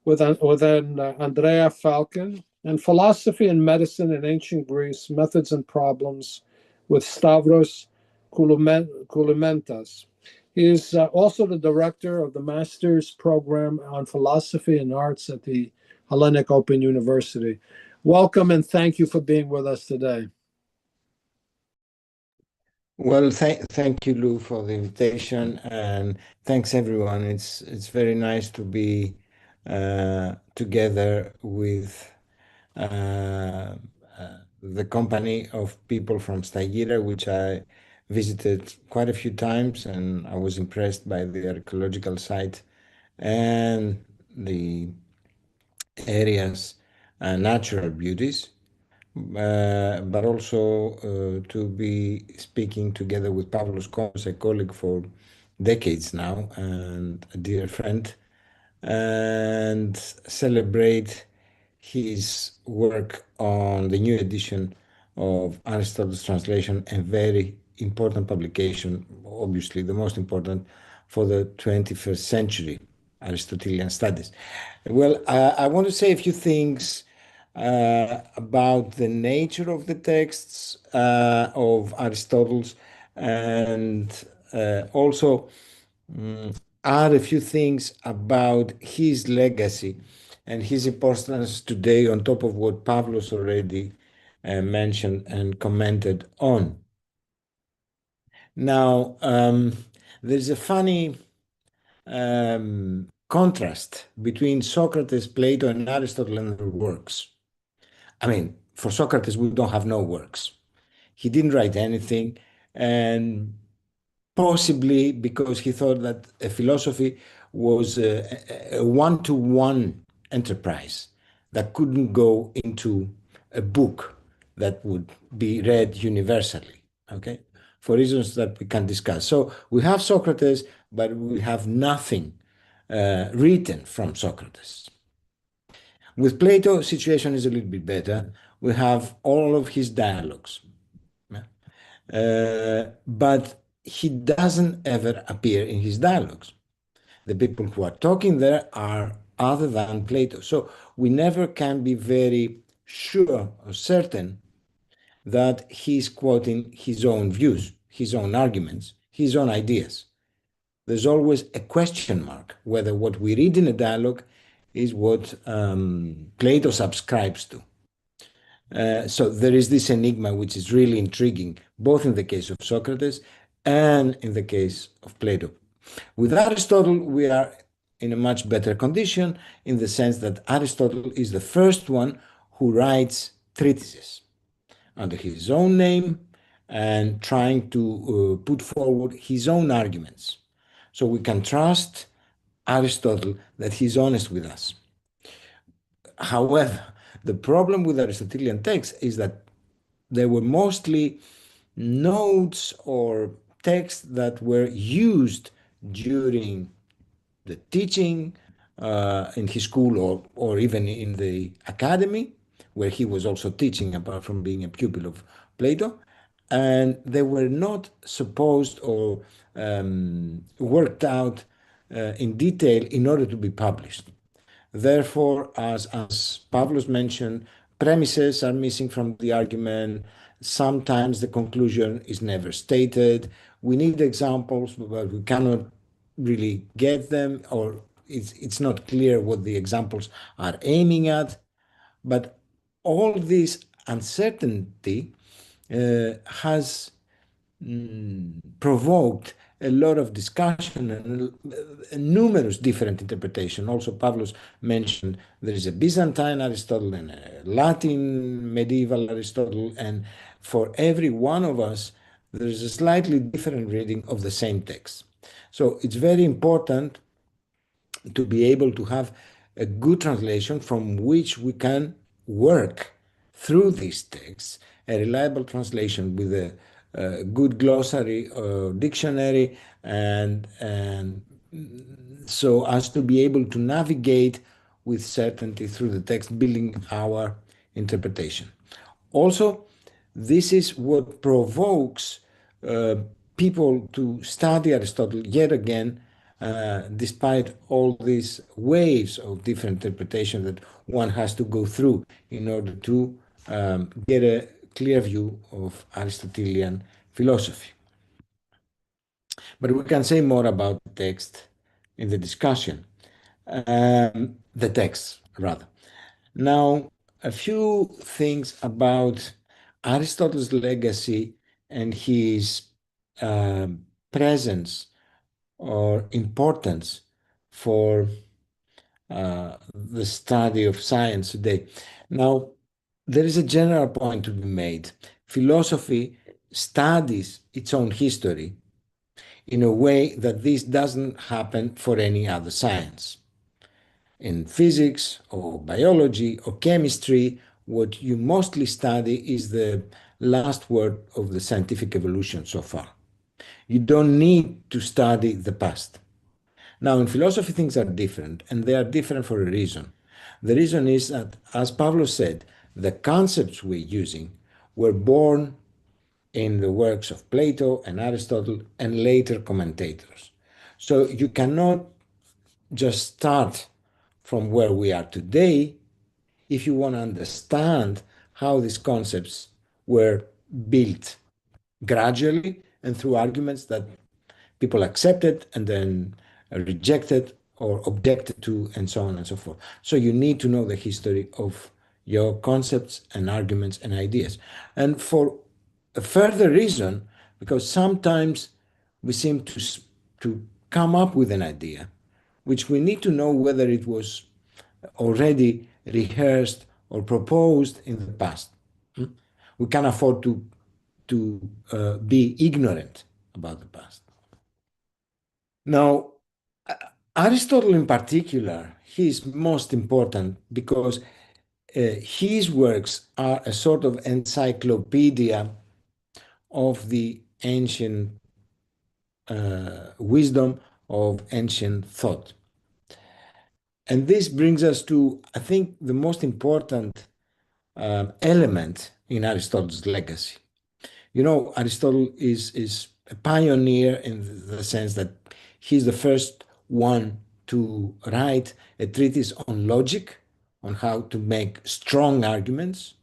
with Andrea Falcon, and Philosophy and Medicine in Ancient Greece, Methods and Problems, with Stavros Kouloumentas. He is also the director of the master's program on philosophy and arts at the Hellenic Open University. Welcome and thank you for being with us today. Well, thank you, Lou, for the invitation, and thanks everyone. It's very nice to be together with the company of people from Stagira, which I visited quite a few times, and I was impressed by the archaeological site and the area's natural beauties. But also to be speaking together with Pavlos, a colleague for decades now and a dear friend, and celebrate his work on the new edition of Aristotle's translation, a very important publication, obviously the most important for the 21st century Aristotelian studies. Well, I want to say a few things about the nature of the texts of Aristotle's, and also add a few things about his legacy and his importance today on top of what Pavlos already mentioned and commented on. Now, there's a funny contrast between Socrates, Plato, and Aristotle and their works. I mean, for Socrates, we don't have no works. He didn't write anything, and possibly because he thought that a philosophy was a one-to-one enterprise that couldn't go into a book that would be read universally, okay? For reasons that we can discuss. So we have Socrates, but we have nothing written from Socrates. With Plato, situation is a little bit better. We have all of his dialogues, but he doesn't ever appear in his dialogues. The people who are talking there are other than Plato. So we never can be very sure or certain that he's quoting his own views, his own arguments, his own ideas. There's always a question mark whether what we read in a dialogue is what Plato subscribes to. So there is this enigma which is really intriguing, both in the case of Socrates and in the case of Plato. With Aristotle, we are in a much better condition in the sense that Aristotle is the first one who writes treatises under his own name and trying to put forward his own arguments. So we can trust Aristotle that he's honest with us. However, the problem with Aristotelian texts is that they were mostly notes or texts that were used during the teaching in his school or even in the academy, where he was also teaching apart from being a pupil of Plato. And they were not supposed or worked out in detail in order to be published. Therefore, as Pavlos mentioned, premises are missing from the argument. Sometimes the conclusion is never stated. We need examples, but we cannot really get them, or it's not clear what the examples are aiming at. But all this uncertainty has provoked a lot of discussion and numerous different interpretations. Also, Pavlos mentioned there is a Byzantine Aristotle and a Latin medieval Aristotle, and for every one of us, there is a slightly different reading of the same text. So it's very important to be able to have a good translation from which we can work through these texts, a reliable translation with a good glossary or dictionary, and so as to be able to navigate with certainty through the text, building our interpretation. Also, this is what provokes people to study Aristotle yet again, despite all these waves of different interpretation that one has to go through in order to get a clear view of Aristotelian philosophy. But we can say more about the text in the discussion, the text rather. Now, a few things about Aristotle's legacy and his presence or importance for the study of science today. Now, there is a general point to be made. Philosophy studies its own history in a way that this doesn't happen for any other science. In physics or biology or chemistry, what you mostly study is the last word of the scientific evolution so far. You don't need to study the past. Now, in philosophy, things are different, and they are different for a reason. The reason is that, as Pavlos said, the concepts we're using were born in the works of Plato and Aristotle and later commentators. So you cannot just start from where we are today if you want to understand how these concepts were built gradually and through arguments that people accepted and then rejected or objected to, and so on and so forth. So you need to know the history of your concepts and arguments and ideas. And for a further reason, because sometimes we seem to come up with an idea, which we need to know whether it was already rehearsed or proposed in the past. We can't afford to be ignorant about the past. Now, Aristotle in particular, he is most important because his works are a sort of encyclopedia of the ancient wisdom of ancient thought. And this brings us to, I think, the most important element in Aristotle's legacy. You know, Aristotle is a pioneer in the sense that he's the first one to write a treatise on logic, on how to make strong arguments.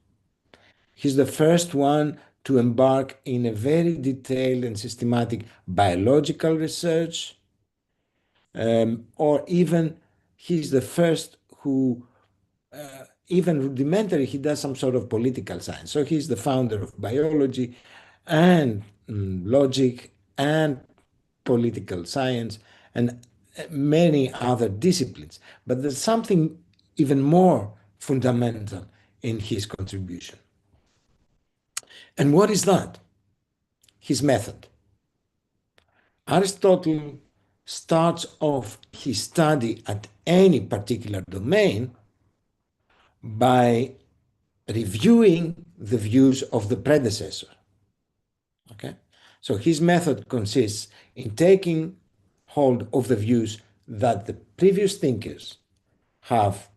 He's the first one to embark in a very detailed and systematic biological research, or even he's the first who, even rudimentary, he does some sort of political science. So he's the founder of biology and logic and political science and many other disciplines. But there's something even more fundamental in his contribution. And what is that? His method. Aristotle starts off his study at any particular domain by reviewing the views of the predecessor. Okay? So his method consists in taking hold of the views that the previous thinkers have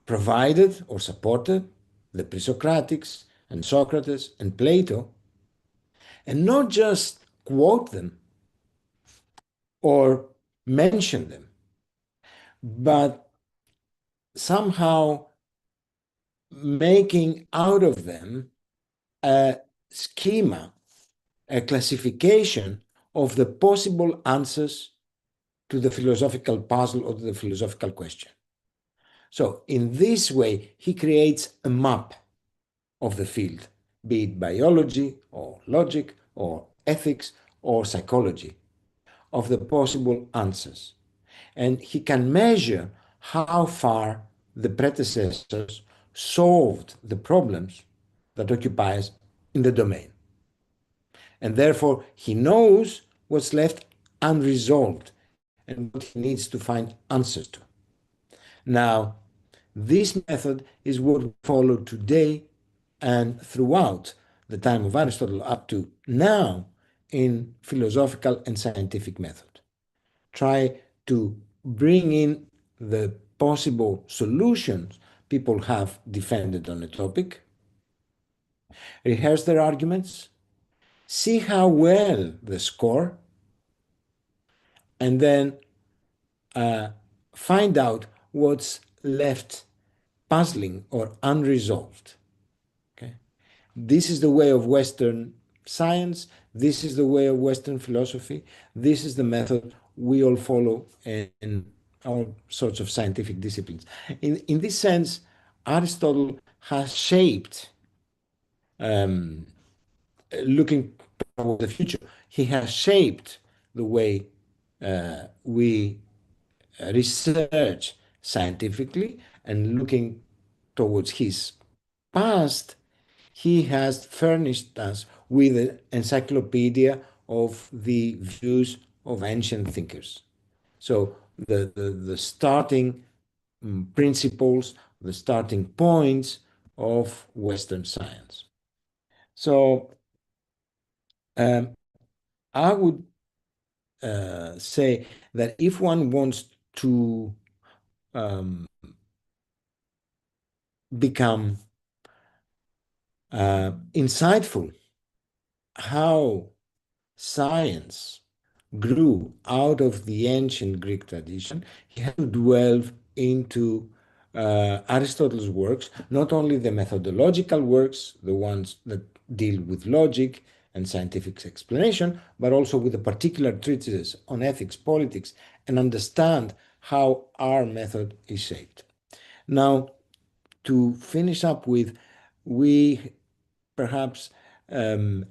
provided or supported, the pre-Socratics and Socrates and Plato, and not just quote them or mention them, but somehow making out of them a schema, a classification of the possible answers to the philosophical puzzle or to the philosophical question. So in this way, he creates a map of the field, be it biology or logic or ethics or psychology, of the possible answers. And he can measure how far the predecessors solved the problems that occupy us in the domain. And therefore, he knows what's left unresolved and what he needs to find answers to. Now, this method is what we follow today and throughout the time of Aristotle up to now in philosophical and scientific method. Try to bring in the possible solutions people have defended on a topic, rehearse their arguments, see how well they score, and then find out what's left puzzling or unresolved. Okay? This is the way of Western science. This is the way of Western philosophy. This is the method we all follow in all sorts of scientific disciplines. In this sense, Aristotle has shaped, looking toward the future, he has shaped the way we research scientifically, and looking towards his past, he has furnished us with an encyclopedia of the views of ancient thinkers. So the starting principles, the starting points of Western science. So I would say that if one wants to become insightful how science grew out of the ancient Greek tradition. He had to delve into Aristotle's works, not only the methodological works, the ones that deal with logic and scientific explanation, but also with the particular treatises on ethics, politics, and understand how our method is shaped. Now, to finish up with, we perhaps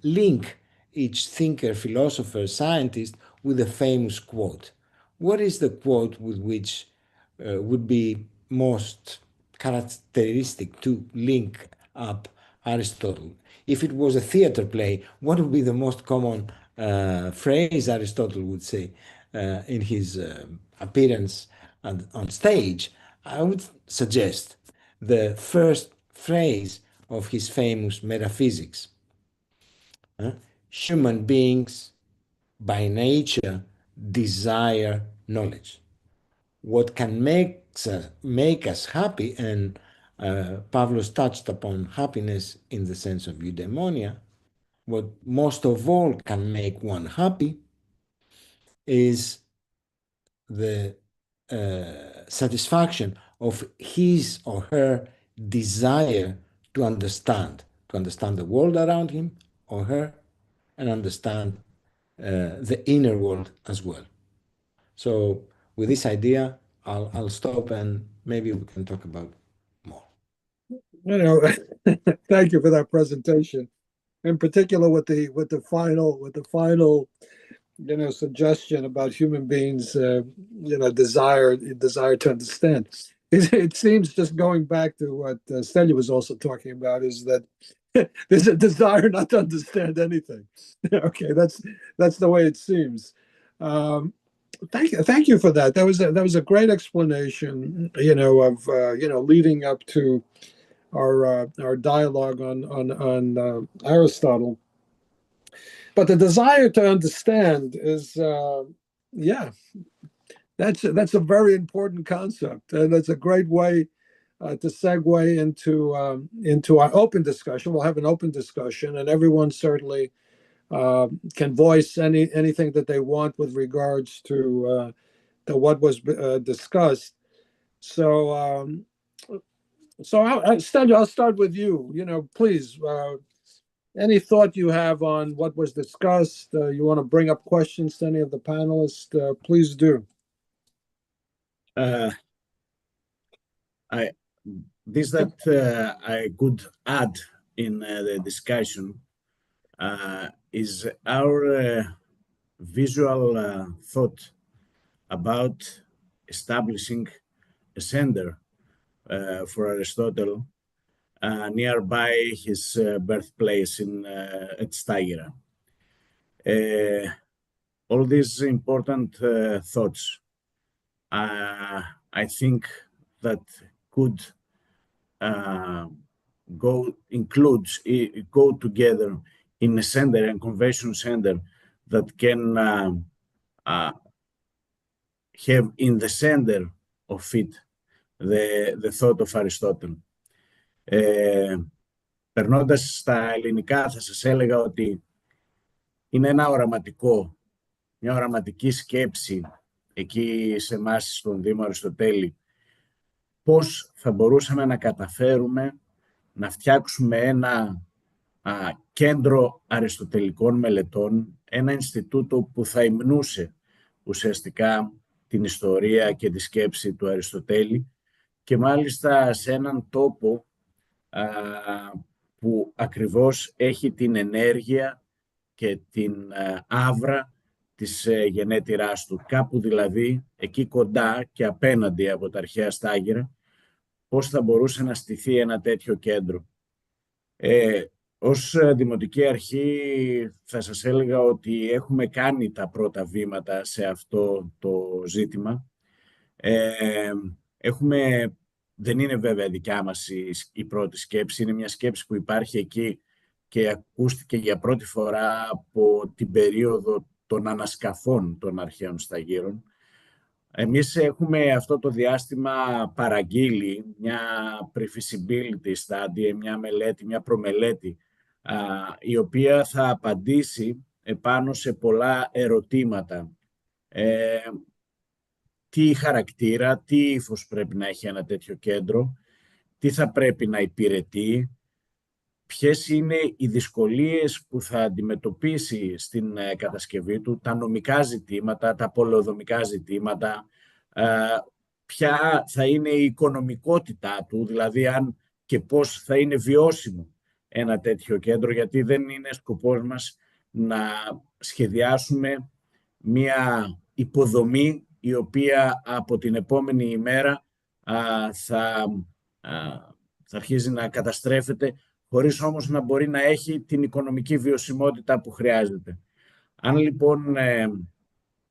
link each thinker, philosopher, scientist with a famous quote. What is the quote with which would be most characteristic to link up Aristotle? If it was a theater play, what would be the most common phrase Aristotle would say in his appearance on stage? I would suggest the first phrase of his famous metaphysics. Human beings by nature desire knowledge. What can make us happy, and Pavlos touched upon happiness in the sense of eudaimonia, what most of all can make one happy is the satisfaction of his or her desire to understand the world around him or her, and understand the inner world as well. So with this idea, I'll stop, and maybe we can talk about more. Thank you for that presentation. In particular, with the final suggestion about human beings, desire to understand. It seems, just going back to what Stelios was also talking about, is that there's a desire not to understand anything. Okay, that's the way it seems. Thank you for that. That was a great explanation, of leading up to our dialogue on Aristotle. But the desire to understand is, that's a very important concept, and it's a great way to segue into our open discussion. We'll have an open discussion, and everyone certainly can voice anything that they want with regards to what was discussed. So, Stelios, I'll start with you. Please. Any thought you have on what was discussed? You want to bring up questions to any of the panelists? Please do. This that I could add in the discussion is our visual thought about establishing a center for Aristotle nearby his birthplace at Stagira. All these important thoughts, I think, that could go together in a center, and convention center, that can have in the center of it the thought of Aristotle. Περνώντας στα ελληνικά, θα σας έλεγα ότι είναι ένα μια οραματική σκέψη εκεί σε εμάς στον Δήμο Αριστοτέλη, πώς θα μπορούσαμε να καταφέρουμε να φτιάξουμε ένα κέντρο αριστοτελικών μελετών, ένα Ινστιτούτο που θα υμνούσε ουσιαστικά την ιστορία και τη σκέψη του Αριστοτέλη, και μάλιστα σε έναν τόπο που ακριβώς έχει την ενέργεια και την άβρα της γενέτειράς του. Κάπου δηλαδή εκεί κοντά και απέναντι από τα αρχαία Στάγυρα, πώς θα μπορούσε να στηθεί ένα τέτοιο κέντρο. Ως Δημοτική Αρχή θα σας έλεγα ότι έχουμε κάνει τα πρώτα βήματα σε αυτό το ζήτημα. Δεν είναι βέβαια δικιά μας η πρώτη σκέψη, είναι μια σκέψη που υπάρχει εκεί και ακούστηκε για πρώτη φορά από την περίοδο των ανασκαφών των αρχαίων Σταγύρων, Εμείς έχουμε αυτό το διάστημα παραγγείλει μια pre-feasibility study, μια μελέτη, μια προμελέτη, η οποία θα απαντήσει επάνω σε πολλά ερωτήματα. Τι χαρακτήρα, τι ύφος πρέπει να έχει ένα τέτοιο κέντρο, τι θα πρέπει να υπηρετεί, ποιες είναι οι δυσκολίες που θα αντιμετωπίσει στην κατασκευή του, τα νομικά ζητήματα, τα πολεοδομικά ζητήματα, ποια θα είναι η οικονομικότητά του, δηλαδή αν και πώς θα είναι βιώσιμο ένα τέτοιο κέντρο, γιατί δεν είναι σκοπός μας να σχεδιάσουμε μια υποδομή η οποία από την επόμενη ημέρα θα αρχίζει να καταστρέφεται, χωρίς όμως να μπορεί να έχει την οικονομική βιωσιμότητα που χρειάζεται. Αν λοιπόν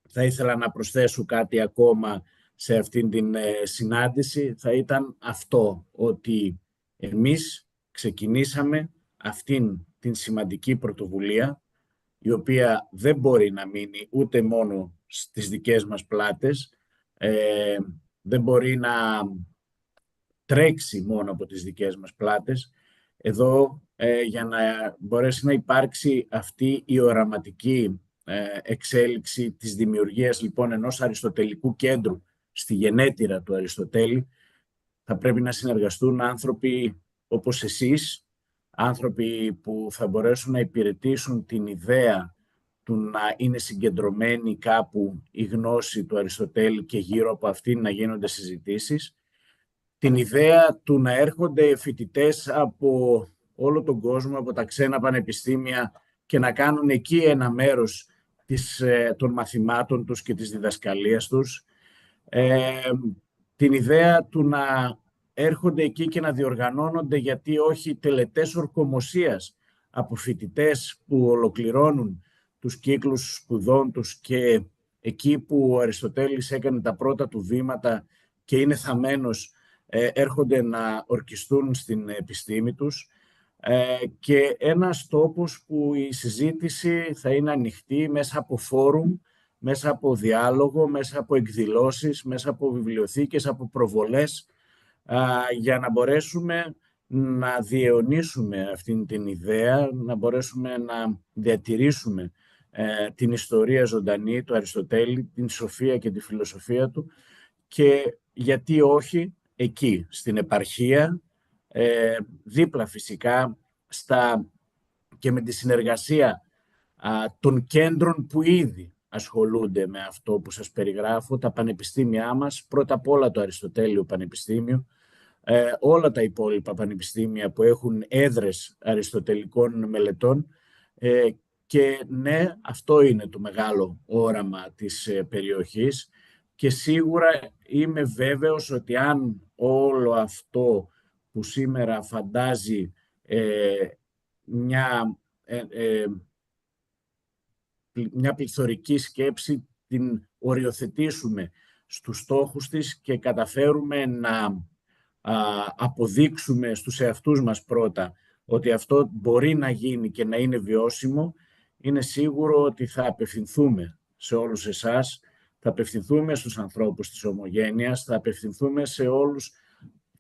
θα ήθελα να προσθέσω κάτι ακόμα σε αυτήν την συνάντηση, θα ήταν αυτό, ότι εμείς ξεκινήσαμε αυτήν την σημαντική πρωτοβουλία, η οποία δεν μπορεί να μείνει ούτε μόνο στις δικές μας πλάτες, δεν μπορεί να τρέξει μόνο από τις δικές μας πλάτες. Εδώ, για να μπορέσει να υπάρξει αυτή η οραματική εξέλιξη της δημιουργίας λοιπόν ενός αριστοτελικού κέντρου στη γενέτειρα του Αριστοτέλη, θα πρέπει να συνεργαστούν άνθρωποι όπως εσείς, άνθρωποι που θα μπορέσουν να υπηρετήσουν την ιδέα του να είναι συγκεντρωμένη κάπου η γνώση του Αριστοτέλη και γύρω από αυτήν να γίνονται συζητήσεις, την ιδέα του να έρχονται φοιτητές από όλο τον κόσμο, από τα ξένα πανεπιστήμια και να κάνουν εκεί ένα μέρος των μαθημάτων τους και της διδασκαλίας τους, την ιδέα του να έρχονται εκεί και να διοργανώνονται, γιατί όχι, τελετές ορκομοσίας από φοιτητές που ολοκληρώνουν τους κύκλους σπουδών τους και εκεί που ο Αριστοτέλης έκανε τα πρώτα του βήματα και είναι θαμμένος, έρχονται να ορκιστούν στην επιστήμη τους, και ένας τόπος που η συζήτηση θα είναι ανοιχτή μέσα από φόρουμ, μέσα από διάλογο, μέσα από εκδηλώσεις, μέσα από βιβλιοθήκες, από προβολές, για να μπορέσουμε να διαιωνίσουμε αυτήν την ιδέα, να μπορέσουμε να διατηρήσουμε την ιστορία ζωντανή του Αριστοτέλη, την σοφία και τη φιλοσοφία του, και γιατί όχι εκεί, στην επαρχία, δίπλα φυσικά και με τη συνεργασία των κέντρων που ήδη ασχολούνται με αυτό που σας περιγράφω, τα πανεπιστήμια μας, πρώτα απ' όλα το Αριστοτέλειο Πανεπιστήμιο, όλα τα υπόλοιπα πανεπιστήμια που έχουν έδρες αριστοτελικών μελετών, και ναι, αυτό είναι το μεγάλο όραμα της περιοχής, και σίγουρα είμαι βέβαιος ότι αν όλο αυτό που σήμερα φαντάζει μια πληθωρική σκέψη, την οριοθετήσουμε στους στόχους της και καταφέρουμε να αποδείξουμε στους εαυτούς μας πρώτα ότι αυτό μπορεί να γίνει και να είναι βιώσιμο, είναι σίγουρο ότι θα απευθυνθούμε σε όλους εσάς, θα απευθυνθούμε στους ανθρώπους της Ομογένειας, θα απευθυνθούμε σε όλους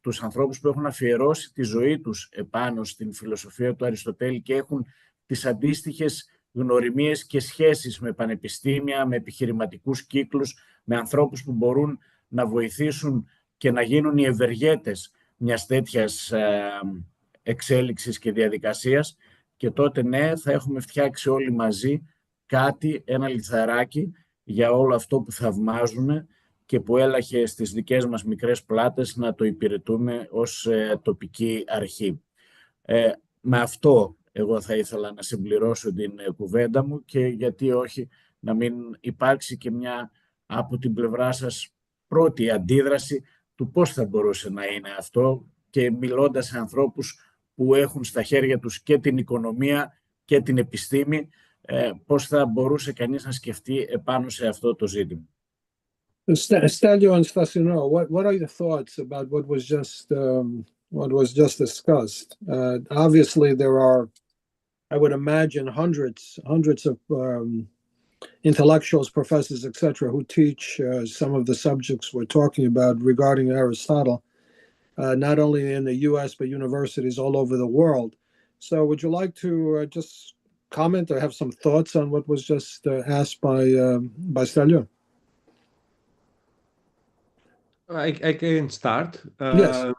τους ανθρώπους που έχουν αφιερώσει τη ζωή τους επάνω στην φιλοσοφία του Αριστοτέλη και έχουν τις αντίστοιχες γνωριμίες και σχέσεις με πανεπιστήμια, με επιχειρηματικούς κύκλους, με ανθρώπους που μπορούν να βοηθήσουν και να γίνουν οι ευεργέτες μιας τέτοιας εξέλιξης και διαδικασίας, και τότε ναι, θα έχουμε φτιάξει όλοι μαζί κάτι, ένα λιθαράκι για όλο αυτό που θαυμάζουμε και που έλαχε στις δικές μας μικρές πλάτες να το υπηρετούμε ως τοπική αρχή. Με αυτό εγώ θα ήθελα να συμπληρώσω την κουβέντα μου, και γιατί όχι να μην υπάρξει και μια από την πλευρά σας πρώτη αντίδραση του πώς θα μπορούσε να είναι αυτό, και μιλώντας σε ανθρώπους που έχουν στα χέρια τους και την οικονομία και την επιστήμη, πώς θα μπορούσε κανείς να σκεφτεί επάνω σε αυτό το ζήτημα. Stelios and Stasinos, what are your thoughts about what was just discussed? Obviously, there are, I would imagine, hundreds of intellectuals, professors, etc., who teach some of the subjects we're talking about regarding Aristotle, not only in the U.S. but universities all over the world. So, would you like to just comment or have some thoughts on what was just asked by Stelios? I can start. Yes.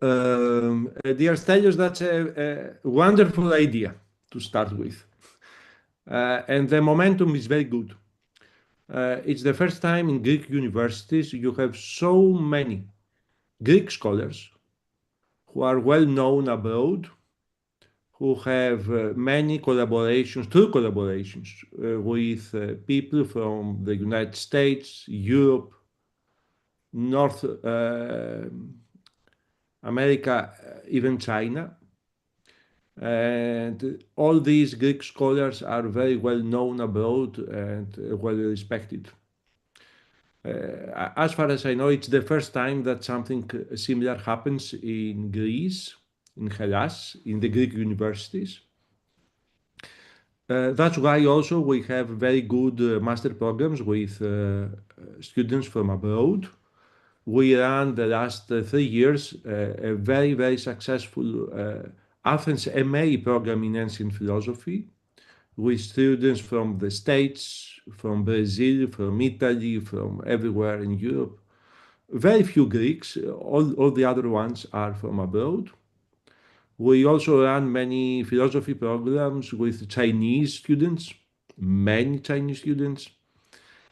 Dear Stelios, that's a wonderful idea to start with. And the momentum is very good. It's the first time in Greek universities you have so many Greek scholars who are well known abroad, who have many collaborations, true collaborations with people from the United States, Europe, North America, even China. And all these Greek scholars are very well known abroad and well respected. As far as I know, it's the first time that something similar happens in Greece, in Hellas, in the Greek universities. That's why also we have very good master programs with students from abroad. We ran the last 3 years a very, very successful Athens MA program in ancient philosophy with students from the States, from Brazil, from Italy, from everywhere in Europe. Very few Greeks, all the other ones are from abroad. We also run many philosophy programs with Chinese students, many Chinese students,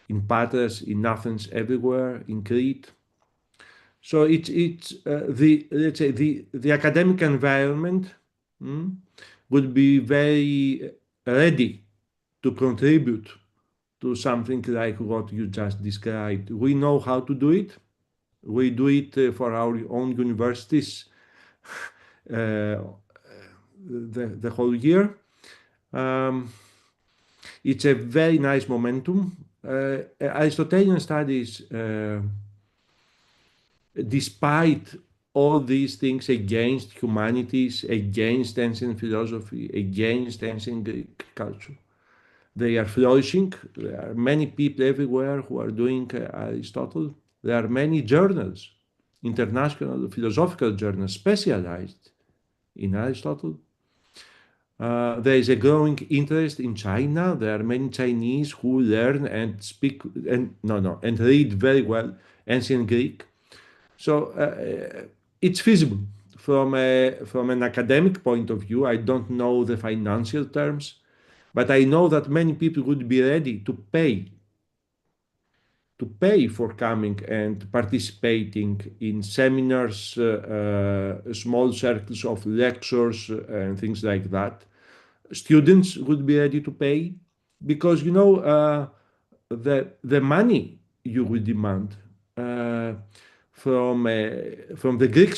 in Patras, in Athens, everywhere, in Crete. So it's the, let's say, the academic environment would be very ready to contribute to something like what you just described. We know how to do it. We do it for our own universities the whole year. It's a very nice momentum. Aristotelian studies, despite all these things against humanities, against ancient philosophy, against ancient Greek culture, they are flourishing. There are many people everywhere who are doing Aristotle. There are many journals, international philosophical journals specialized in Aristotle. There is a growing interest in China. There are many Chinese who learn and speak and read very well ancient Greek. So it's feasible from an academic point of view. I don't know the financial terms, but I know that many people would be ready to pay for coming and participating in seminars, small circles of lectures, and things like that. Students would be ready to pay because the money you will demand from the Greek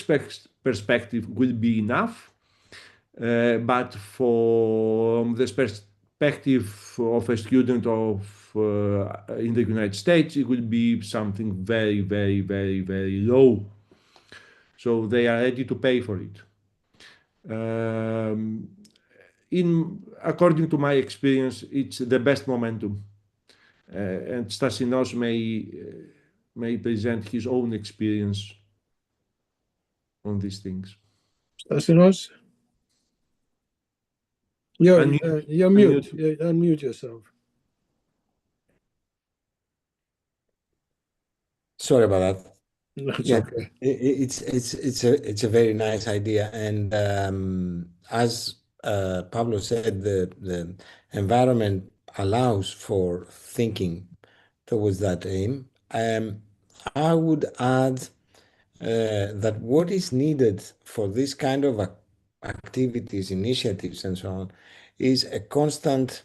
perspective will be enough, but from the perspective of a student in the United States, it will be something very, very, very, very low. So they are ready to pay for it. According to my experience, it's the best momentum. And Stasinos may present his own experience on these things. Stasinos? You're mute. Unmute. Unmute yourself. Sorry about that. That's Yeah, okay. it's a very nice idea, and as Pablo said, the environment allows for thinking towards that aim. I would add that what is needed for this kind of activities, initiatives, and so on, is a constant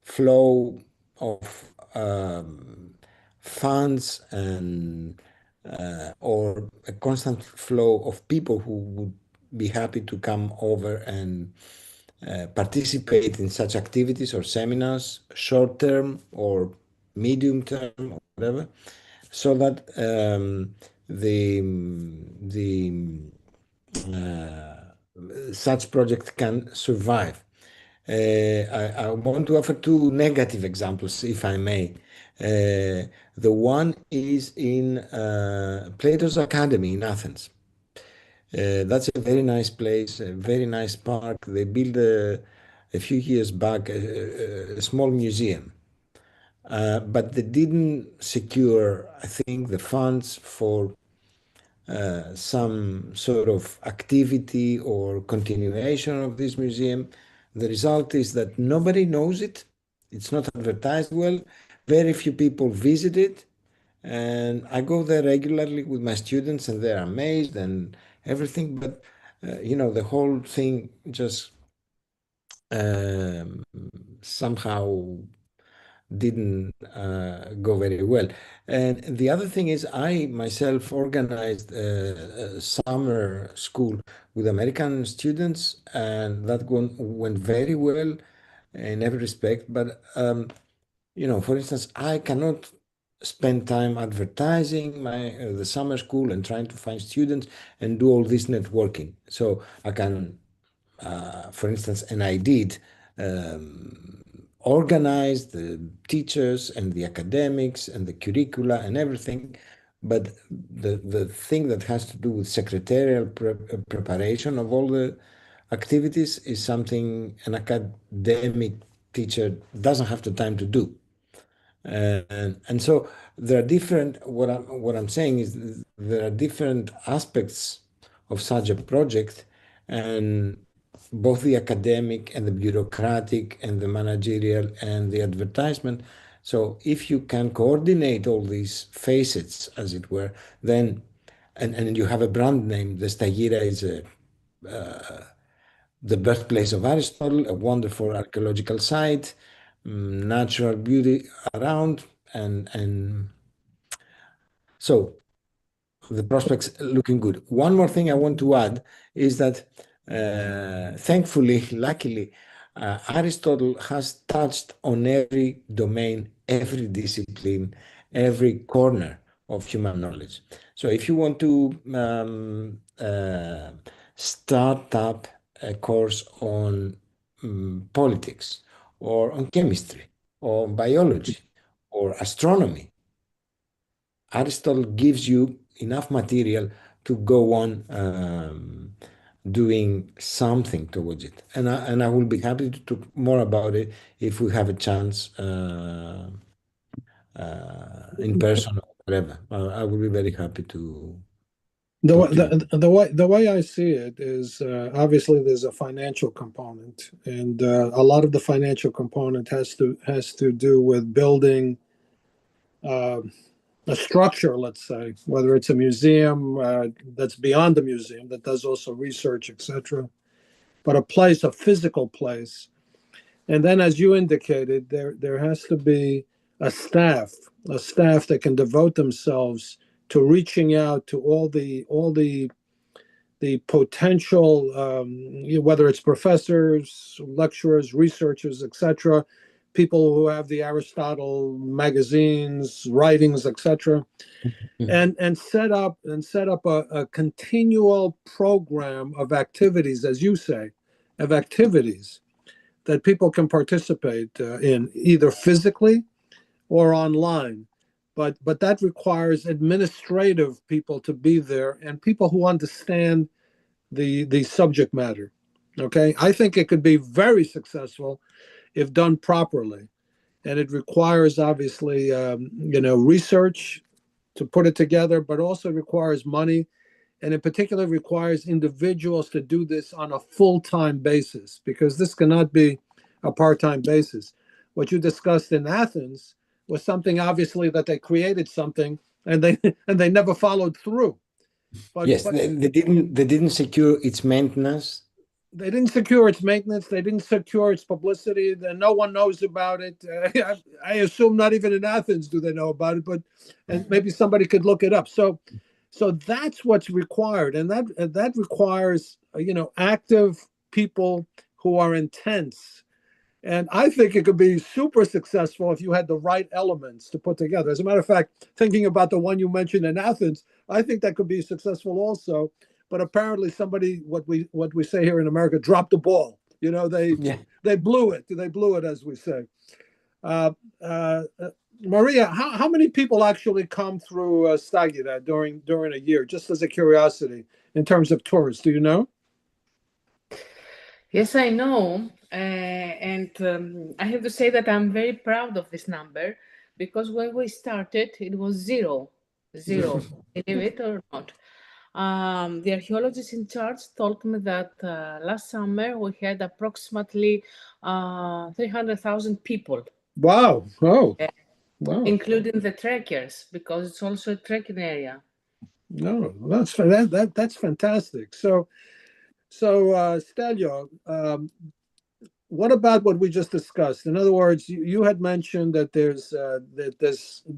flow of funds and or a constant flow of people who would be happy to come over and participate in such activities or seminars, short term or medium term or whatever, so that such project can survive. I want to offer two negative examples, if I may. The one is in Plato's Academy in Athens. That's a very nice place, a very nice park. They built a few years back a small museum, but they didn't secure, I think, the funds for some sort of activity or continuation of this museum. The result is that nobody knows it. It's not advertised well. Very few people visit it. And I go there regularly with my students, and they're amazed and everything. But, the whole thing just um, somehow didn't go very well. And the other thing is, I myself organized a summer school with American students, and that went very well in every respect. But, for instance, I cannot spend time advertising the summer school and trying to find students and do all this networking. So I can, for instance, and I did organize the teachers and the academics and the curricula and everything. But the thing that has to do with secretarial preparation of all the activities is something an academic teacher doesn't have the time to do. And so there are different, what I'm saying is there are different aspects of such a project, and both the academic and the bureaucratic and the managerial and the advertisement. So if you can coordinate all these facets, as it were, then, and you have a brand name, the Stagira is the birthplace of Aristotle, a wonderful archaeological site, natural beauty around, and so the prospects looking good. One more thing I want to add is that thankfully, luckily, Aristotle has touched on every domain, every discipline, every corner of human knowledge. So if you want to start up a course on politics or on chemistry or biology or astronomy, Aristotle gives you enough material to go on doing something towards it. And I will be happy to talk more about it if we have a chance in person or whatever. I will be very happy to talk to you. The way I see it is obviously there's a financial component, and a lot of the financial component has to do with building a structure, let's say, whether it's a museum that's beyond the museum that does also research, etc., but a place, a physical place. And then, as you indicated, there has to be a staff that can devote themselves to reaching out to all the potential, whether it's professors, lecturers, researchers, etc., people who have the Aristotle magazines, writings, etc., and set up a continual program of activities, as you say, of activities that people can participate in, either physically or online. But that requires administrative people to be there and people who understand the subject matter. Okay, I think it could be very successful if done properly, and it requires obviously research to put it together, but also requires money, and in particular requires individuals to do this on a full-time basis, because this cannot be a part-time basis. What you discussed in Athens was something obviously that they created something and they never followed through. But yes, they didn't secure its maintenance. They didn't secure its maintenance. They didn't secure its publicity. No one knows about it. I assume not even in Athens do they know about it. And maybe somebody could look it up. So that's what's required, and that requires active people who are intense. And I think it could be super successful if you had the right elements to put together. As a matter of fact, thinking about the one you mentioned in Athens, I think that could be successful also. But apparently somebody, what we say here in America, dropped the ball. You know, they blew it. They blew it, as we say. Maria, how many people actually come through Stagira during a year, just as a curiosity, in terms of tourists? Do you know? Yes, I know. And I have to say that I'm very proud of this number, because when we started, it was zero. Believe it or not. The archaeologist in charge told me that last summer we had approximately 300,000 people. Wow. Oh, wow. Including the trekkers, because it's also a trekking area. No, that's fantastic. So Stelios, what about what we just discussed? In other words, you had mentioned that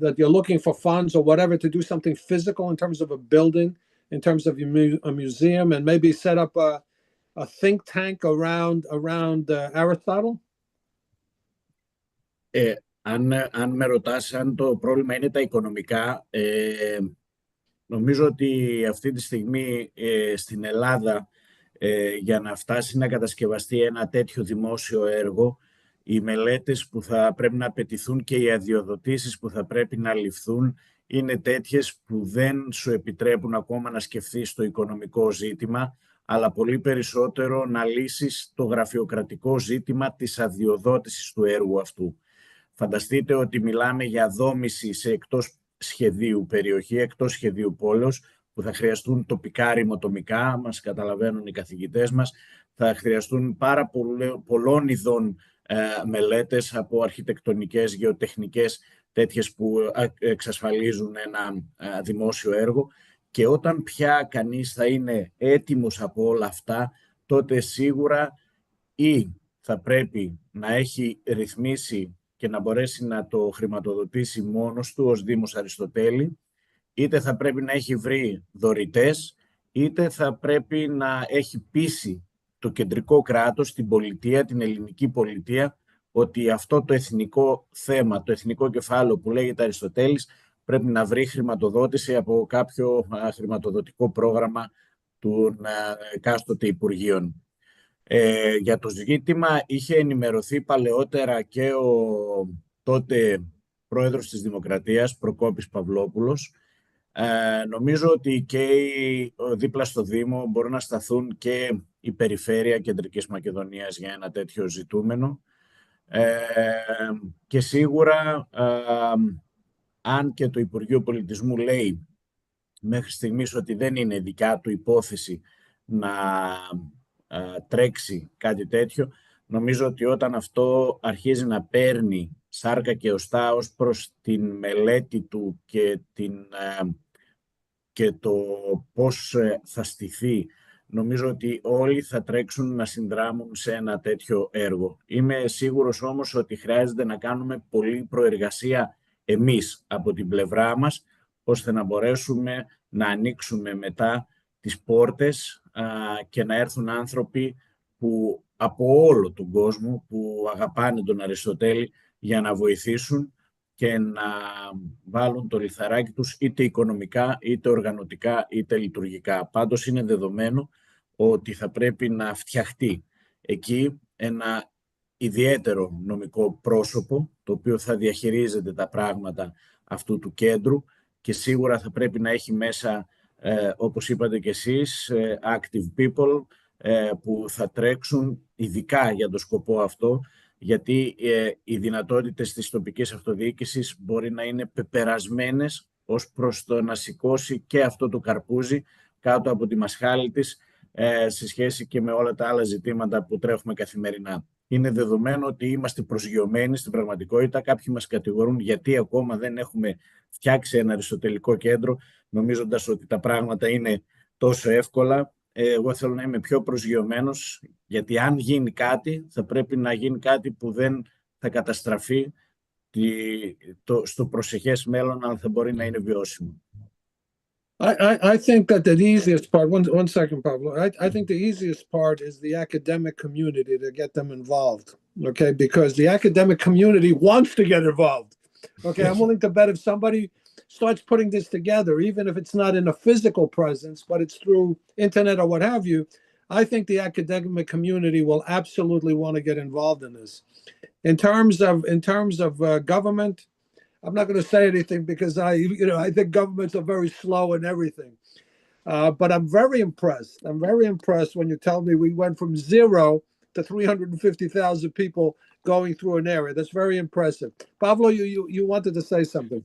that you're looking for funds or whatever to do something physical in terms of a building, in terms of a museum, and maybe set up a think tank around Aristotle. Αν με ρωτάς αν το πρόβλημα είναι τα οικονομικά, νομίζω ότι αυτή τη στιγμή στην Ελλάδα, για να φτάσει να κατασκευαστεί ένα τέτοιο δημόσιο έργο, οι μελέτες που θα πρέπει να απαιτηθούν και οι αδειοδοτήσεις που θα πρέπει να ληφθούν είναι τέτοιες που δεν σου επιτρέπουν ακόμα να σκεφτείς το οικονομικό ζήτημα, αλλά πολύ περισσότερο να λύσεις το γραφειοκρατικό ζήτημα της αδειοδότησης του έργου αυτού. Φανταστείτε ότι μιλάμε για δόμηση σε εκτός σχεδίου περιοχή, εκτός σχεδίου πόλεως, που θα χρειαστούν τοπικά ρημοτομικά, μας καταλαβαίνουν οι καθηγητές μας, θα χρειαστούν πάρα πολλών ειδών μελέτες από αρχιτεκτονικές, γεωτεχνικές, τέτοιες που εξασφαλίζουν ένα δημόσιο έργο, και όταν πια κανείς θα είναι έτοιμος από όλα αυτά, τότε σίγουρα ή θα πρέπει να έχει ρυθμίσει και να μπορέσει να το χρηματοδοτήσει μόνος του ως Δήμος Αριστοτέλη, είτε θα πρέπει να έχει βρει δωρητές, είτε θα πρέπει να έχει πείσει το κεντρικό κράτος, την πολιτεία, την ελληνική πολιτεία, ότι αυτό το εθνικό θέμα, το εθνικό κεφάλαιο που λέγεται Αριστοτέλης, πρέπει να βρει χρηματοδότηση από κάποιο χρηματοδοτικό πρόγραμμα των εκάστοτε Υπουργείων. Για το ζήτημα είχε ενημερωθεί παλαιότερα και ο τότε πρόεδρος της Δημοκρατίας, Προκόπης Παυλόπουλος. Νομίζω ότι και δίπλα στο Δήμο μπορούν να σταθούν και η Περιφέρεια Κεντρικής Μακεδονίας για ένα τέτοιο ζητούμενο. Και σίγουρα, αν και το Υπουργείο Πολιτισμού λέει μέχρι στιγμής ότι δεν είναι δικιά του υπόθεση να τρέξει κάτι τέτοιο, νομίζω ότι όταν αυτό αρχίζει να παίρνει σάρκα και οστά ως προς την μελέτη του και το πώς θα στηθεί, νομίζω ότι όλοι θα τρέξουν να συνδράμουν σε ένα τέτοιο έργο. Είμαι σίγουρος όμως ότι χρειάζεται να κάνουμε πολλή προεργασία εμείς από την πλευρά μας, ώστε να μπορέσουμε να ανοίξουμε μετά τις πόρτες και να έρθουν άνθρωποι που από όλο τον κόσμο που αγαπάνε τον Αριστοτέλη για να βοηθήσουν και να βάλουν το λιθαράκι τους είτε οικονομικά, είτε οργανωτικά, είτε λειτουργικά. Πάντως είναι δεδομένο ότι θα πρέπει να φτιαχτεί εκεί ένα ιδιαίτερο νομικό πρόσωπο, το οποίο θα διαχειρίζεται τα πράγματα αυτού του κέντρου, και σίγουρα θα πρέπει να έχει μέσα, όπως είπατε και εσείς, active people που θα τρέξουν ειδικά για τον σκοπό αυτό, γιατί οι δυνατότητες της τοπικής αυτοδιοίκησης μπορεί να είναι πεπερασμένες ως προς το να σηκώσει και αυτό το καρπούζι κάτω από τη μασχάλη της σε σχέση και με όλα τα άλλα ζητήματα που τρέχουμε καθημερινά. Είναι δεδομένο ότι είμαστε προσγειωμένοι στην πραγματικότητα. Κάποιοι μας κατηγορούν γιατί ακόμα δεν έχουμε φτιάξει ένα αριστοτελικό κέντρο, νομίζοντας ότι τα πράγματα είναι τόσο εύκολα. Εγώ θέλω να είμαι πιο προσγειωμένος, γιατί αν γίνει κάτι, θα πρέπει να γίνει κάτι που δεν θα καταστραφεί στο προσεχές μέλλον, αλλά θα μπορεί να είναι βιώσιμο. I think that the easiest part, one second, Pablo. I think the easiest part is the academic community to get them involved, okay? Because the academic community wants to get involved, okay? I'm willing to bet if somebody starts putting this together, even if it's not in a physical presence, but it's through internet or what have you, I think the academic community will absolutely want to get involved in this. In terms of government, I'm not going to say anything because I think governments are very slow in everything. But I'm very impressed. I'm very impressed when you tell me we went from 0 to 350,000 people going through an area. That's very impressive. Pavlo, you wanted to say something.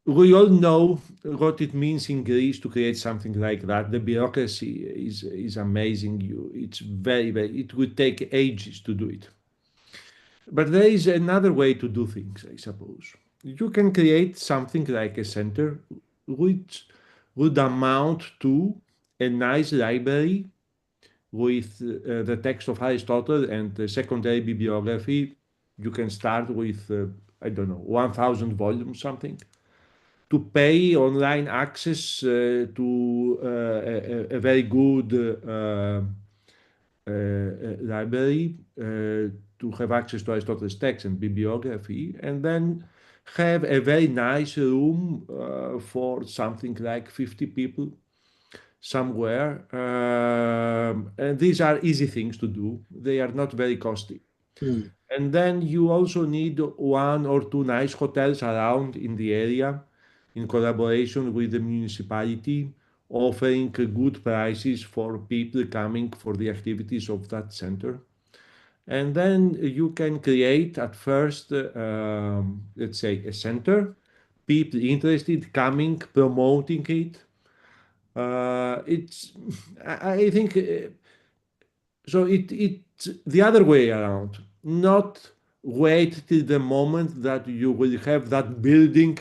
We all know what it means in Greece to create something like that. The bureaucracy is amazing. It's very, it would take ages to do it. But there is another way to do things, I suppose. You can create something like a center which would amount to a nice library with the text of Aristotle and the secondary bibliography. You can start with, I don't know, 1,000 volumes, something, to pay online access to a very good library, to have access to Aristotle's text and bibliography, and then have a very nice room for something like 50 people somewhere. And these are easy things to do. They are not very costly. And then you also need 1 or 2 nice hotels around in the area in collaboration with the municipality, offering good prices for people coming for the activities of that center. And then you can create at first, let's say, a center, people interested coming, promoting it. I think, so it's the other way around, not wait till the moment that you will have that building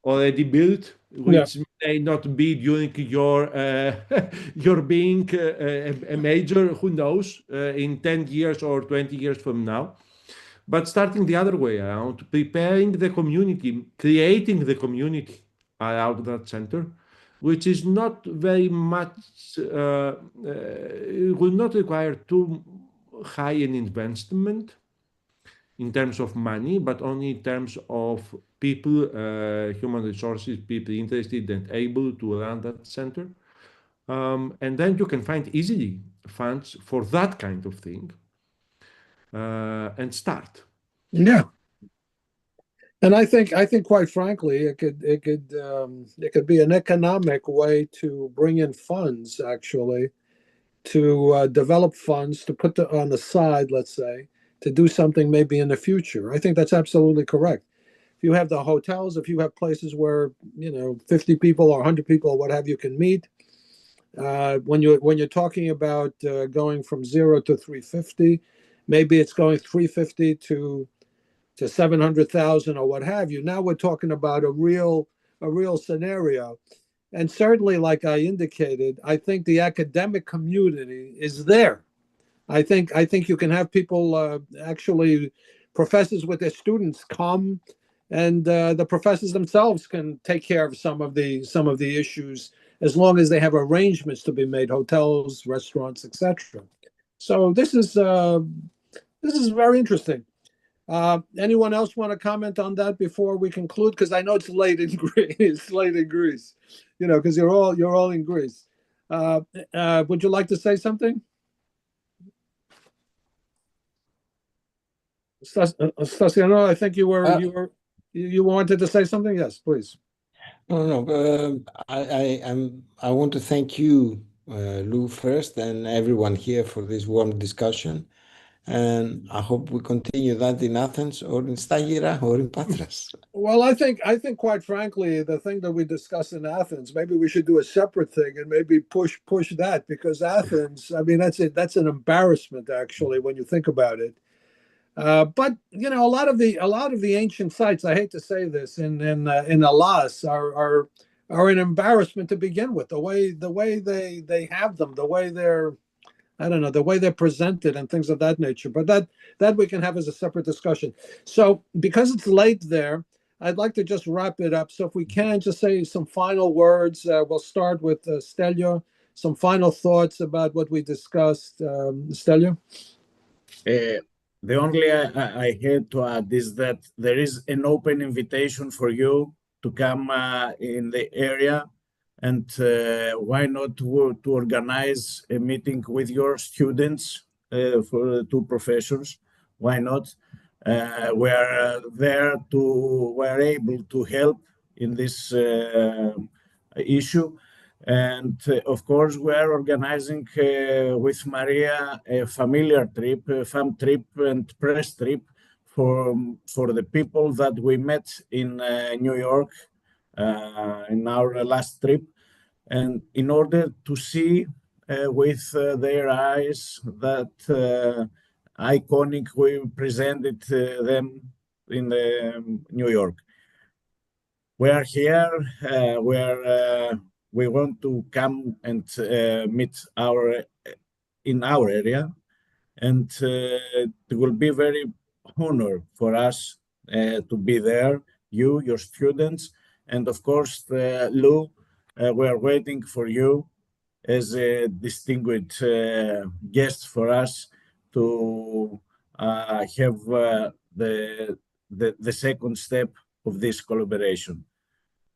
already built, which may not be during your being a major, who knows, in 10 years or 20 years from now. But starting the other way around, preparing the community, creating the community around that center, which is not very much, will not require too high an investment in terms of money, but only in terms of people, human resources, people interested and able to run that center. And then you can find easily funds for that kind of thing and start. Yeah. And I think quite frankly, it could be an economic way to bring in funds, actually, to develop funds to put on the side, let's say, to do something maybe in the future. I think that's absolutely correct. If you have the hotels, if you have places where 50 people or 100 people or what have you can meet, when you're talking about going from 0 to 350, maybe it's going 350 to 700,000 or what have you. Now we're talking about a real scenario. And certainly, like I indicated, I think the academic community is there. I think you can have people, actually, professors with their students come, and the professors themselves can take care of some of the issues, as long as they have arrangements to be made, hotels, restaurants, etc. So this is very interesting. Anyone else want to comment on that before we conclude? Because I know it's late in Greece. It's late in Greece, because you're all in Greece. Would you like to say something? Stasinos, I think you wanted to say something. Yes, please. No. I want to thank you, Lou, first, and everyone here for this warm discussion. And I hope we continue that in Athens or in Stagira or in Patras. Well, I think quite frankly, the thing that we discuss in Athens, maybe we should do a separate thing and maybe push that, because Athens, I mean, that's an embarrassment, actually, when you think about it. But a lot of the ancient sites, I hate to say this, in Hellas are an embarrassment to begin with. The way they have them, the way they're, I don't know, the way they're presented and things of that nature. But that we can have as a separate discussion. So because it's late there, I'd like to just wrap it up. So if we can just say some final words, we'll start with Stelios. Some final thoughts about what we discussed, Stelios. The only I had to add is that there is an open invitation for you to come in the area And why not to organize a meeting with your students for the two professions? Why not? We're able to help in this issue. And of course, we are organizing with Maria a familiar trip, a fam trip and press trip for the people that we met in New York in our last trip, and in order to see with their eyes that iconic we presented them in New York. We are here where we want to come and meet in our area, and it will be very honor for us to be there, your students, and of course, Lou, we are waiting for you as a distinguished guest for us to have the second step of this collaboration.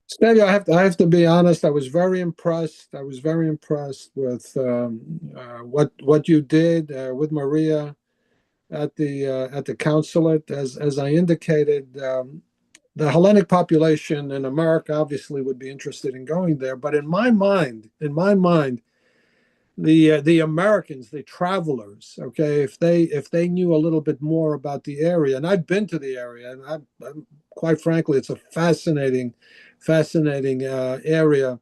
Stelios, I have to be honest. I was very impressed. I was very impressed with what you did with Maria at the consulate. As I indicated, the Hellenic population in America obviously would be interested in going there. But in my mind, the Americans, the travelers, okay, if they knew a little bit more about the area, and I've been to the area, and I'm quite frankly, it's a fascinating area.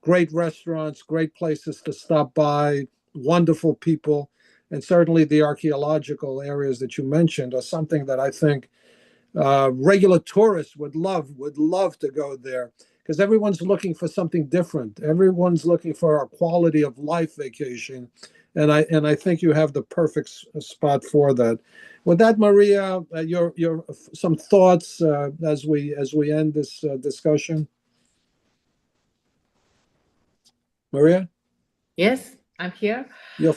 Great restaurants, great places to stop by, wonderful people, and certainly the archaeological areas that you mentioned are something that I think regular tourists would love to go there, because everyone's looking for something different. Everyone's looking for a quality of life vacation, and I think you have the perfect spot for that. With that, Maria, your some thoughts as we end this discussion. Maria? Yes, I'm here. Your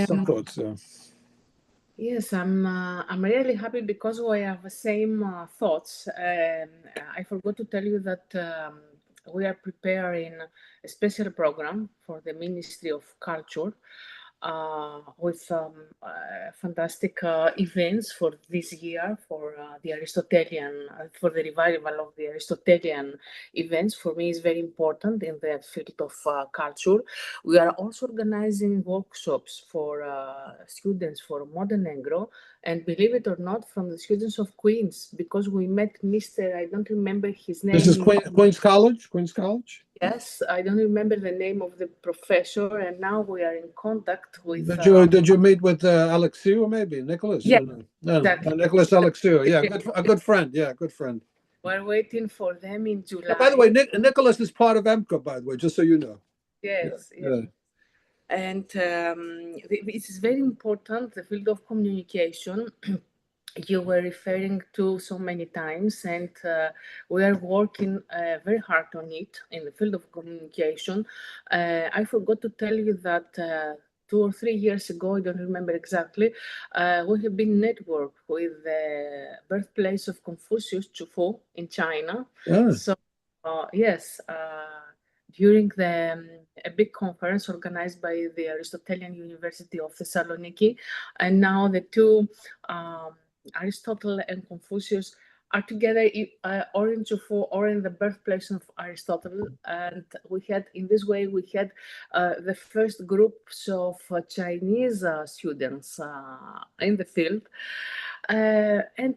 some thoughts. Yes, I'm really happy because we have the same thoughts. I forgot to tell you that we are preparing a special program for the Ministry of Culture with fantastic events for this year for the Aristotelian, for the revival of the Aristotelian events. For me, is very important in the field of culture. We are also organizing workshops for students for Montenegro, and believe it or not, from the students of Queens, because we met Mr. I don't remember his name. This is Queens College? Queens College? Yes, I don't remember the name of the professor, and now we are in contact with. Did you meet with Alexiou, maybe Nicholas? Yeah, no, exactly. Nicholas Alexiou. Yeah, a good friend. Yeah, good friend. We're waiting for them in July. By the way, Nicholas is part of EMBCA, by the way, just so you know. Yes, yeah. yes. And it is very important, the field of communication. You were referring to so many times, and we are working very hard on it in the field of communication. I forgot to tell you that 2 or 3 years ago, I don't remember exactly, we have been networked with the birthplace of Confucius, Chufu, in China. Yeah. So, yes, during a big conference organized by the Aristotelian University of Thessaloniki, and now the two Aristotle and Confucius are together or in Chufu or in the birthplace of Aristotle. And we had, in this way, we had the first groups of Chinese students in the field. And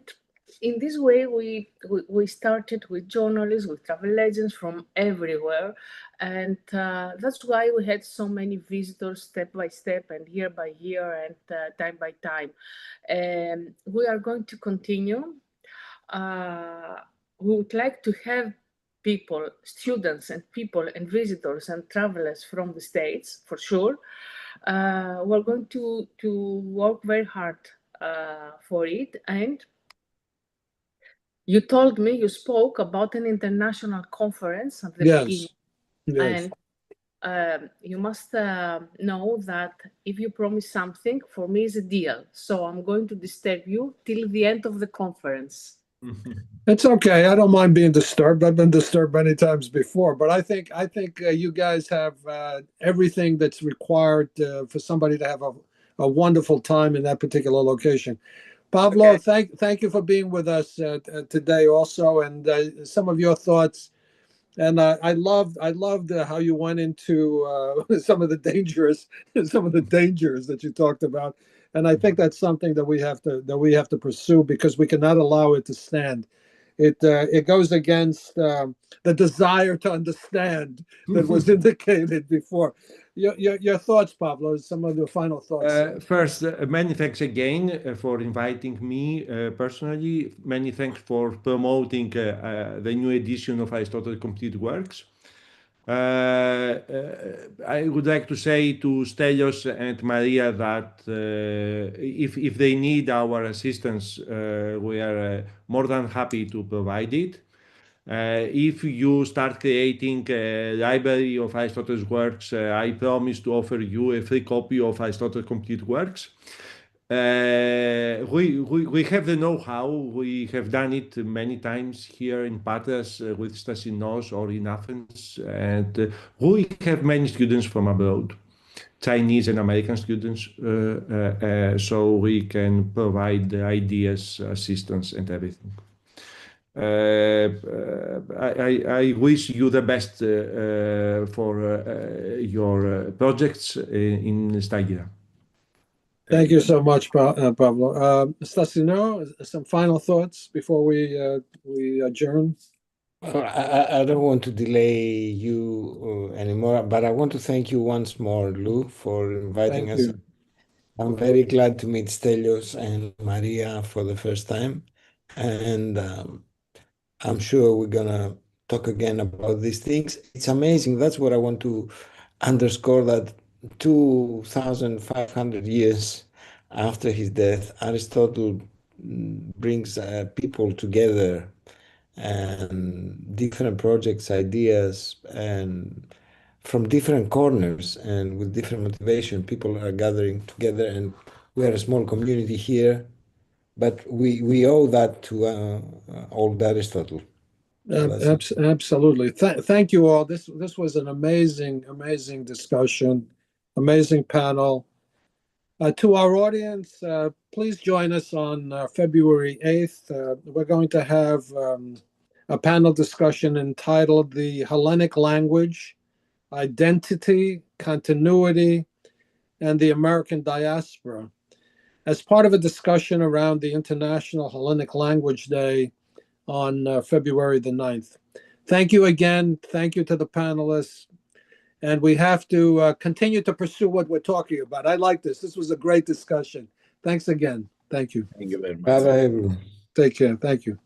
in this way, we started with journalists, with travel agents from everywhere. And that's why we had so many visitors step by step and year by year and time by time. We are going to continue. We would like to have people, students and people and visitors and travelers from the States, for sure. We're going to work very hard for it. And you told me, you spoke about an international conference at the beginning. Yes. And you must know that if you promise something, for me is a deal. So I'm going to disturb you till the end of the conference. It's okay. I don't mind being disturbed. I've been disturbed many times before, but I think you guys have everything that's required for somebody to have a wonderful time in that particular location. Pavlo, thank you for being with us today also, and some of your thoughts. And I loved how you went into some of the dangers that you talked about. And I think that's something that we have to pursue, because we cannot allow it to stand. It goes against the desire to understand that was indicated before. Your thoughts, Pablo. Some of your final thoughts. First, many thanks again for inviting me personally. Many thanks for promoting the new edition of Aristotle Complete Works. I would like to say to Stelios and Maria that if they need our assistance, we are more than happy to provide it. If you start creating a library of Aristotle's works, I promise to offer you a free copy of Aristotle Complete Works. We have the know-how. We have done it many times here in Patras with Stasinos or in Athens, and we have many students from abroad, Chinese and American students, so we can provide the ideas, assistance, and everything. I wish you the best for your projects in Stagira. Thank you so much, Pablo. Stasino, some final thoughts before we adjourn? I don't want to delay you anymore, but I want to thank you once more, Lou, for inviting us. You. I'm very glad to meet Stelios and Maria for the first time, and I'm sure we're gonna talk again about these things. It's amazing. That's what I want to underscore, that 2,500 years after his death, Aristotle brings people together, and different projects, ideas, and from different corners and with different motivation, people are gathering together, and we are a small community here, but we owe that to old Aristotle. Absolutely. Thank you all. This was an amazing discussion, amazing panel. To our audience, please join us on February 8th. We're going to have a panel discussion entitled "The Hellenic Language, Identity, Continuity, and the American Diaspora," as part of a discussion around the International Hellenic Language Day on February the 9th. Thank you again. Thank you to the panelists. And we have to continue to pursue what we're talking about. I like this. This was a great discussion. Thanks again. Thank you. Thank you very much. Bye-bye, everyone. Take care. Thank you.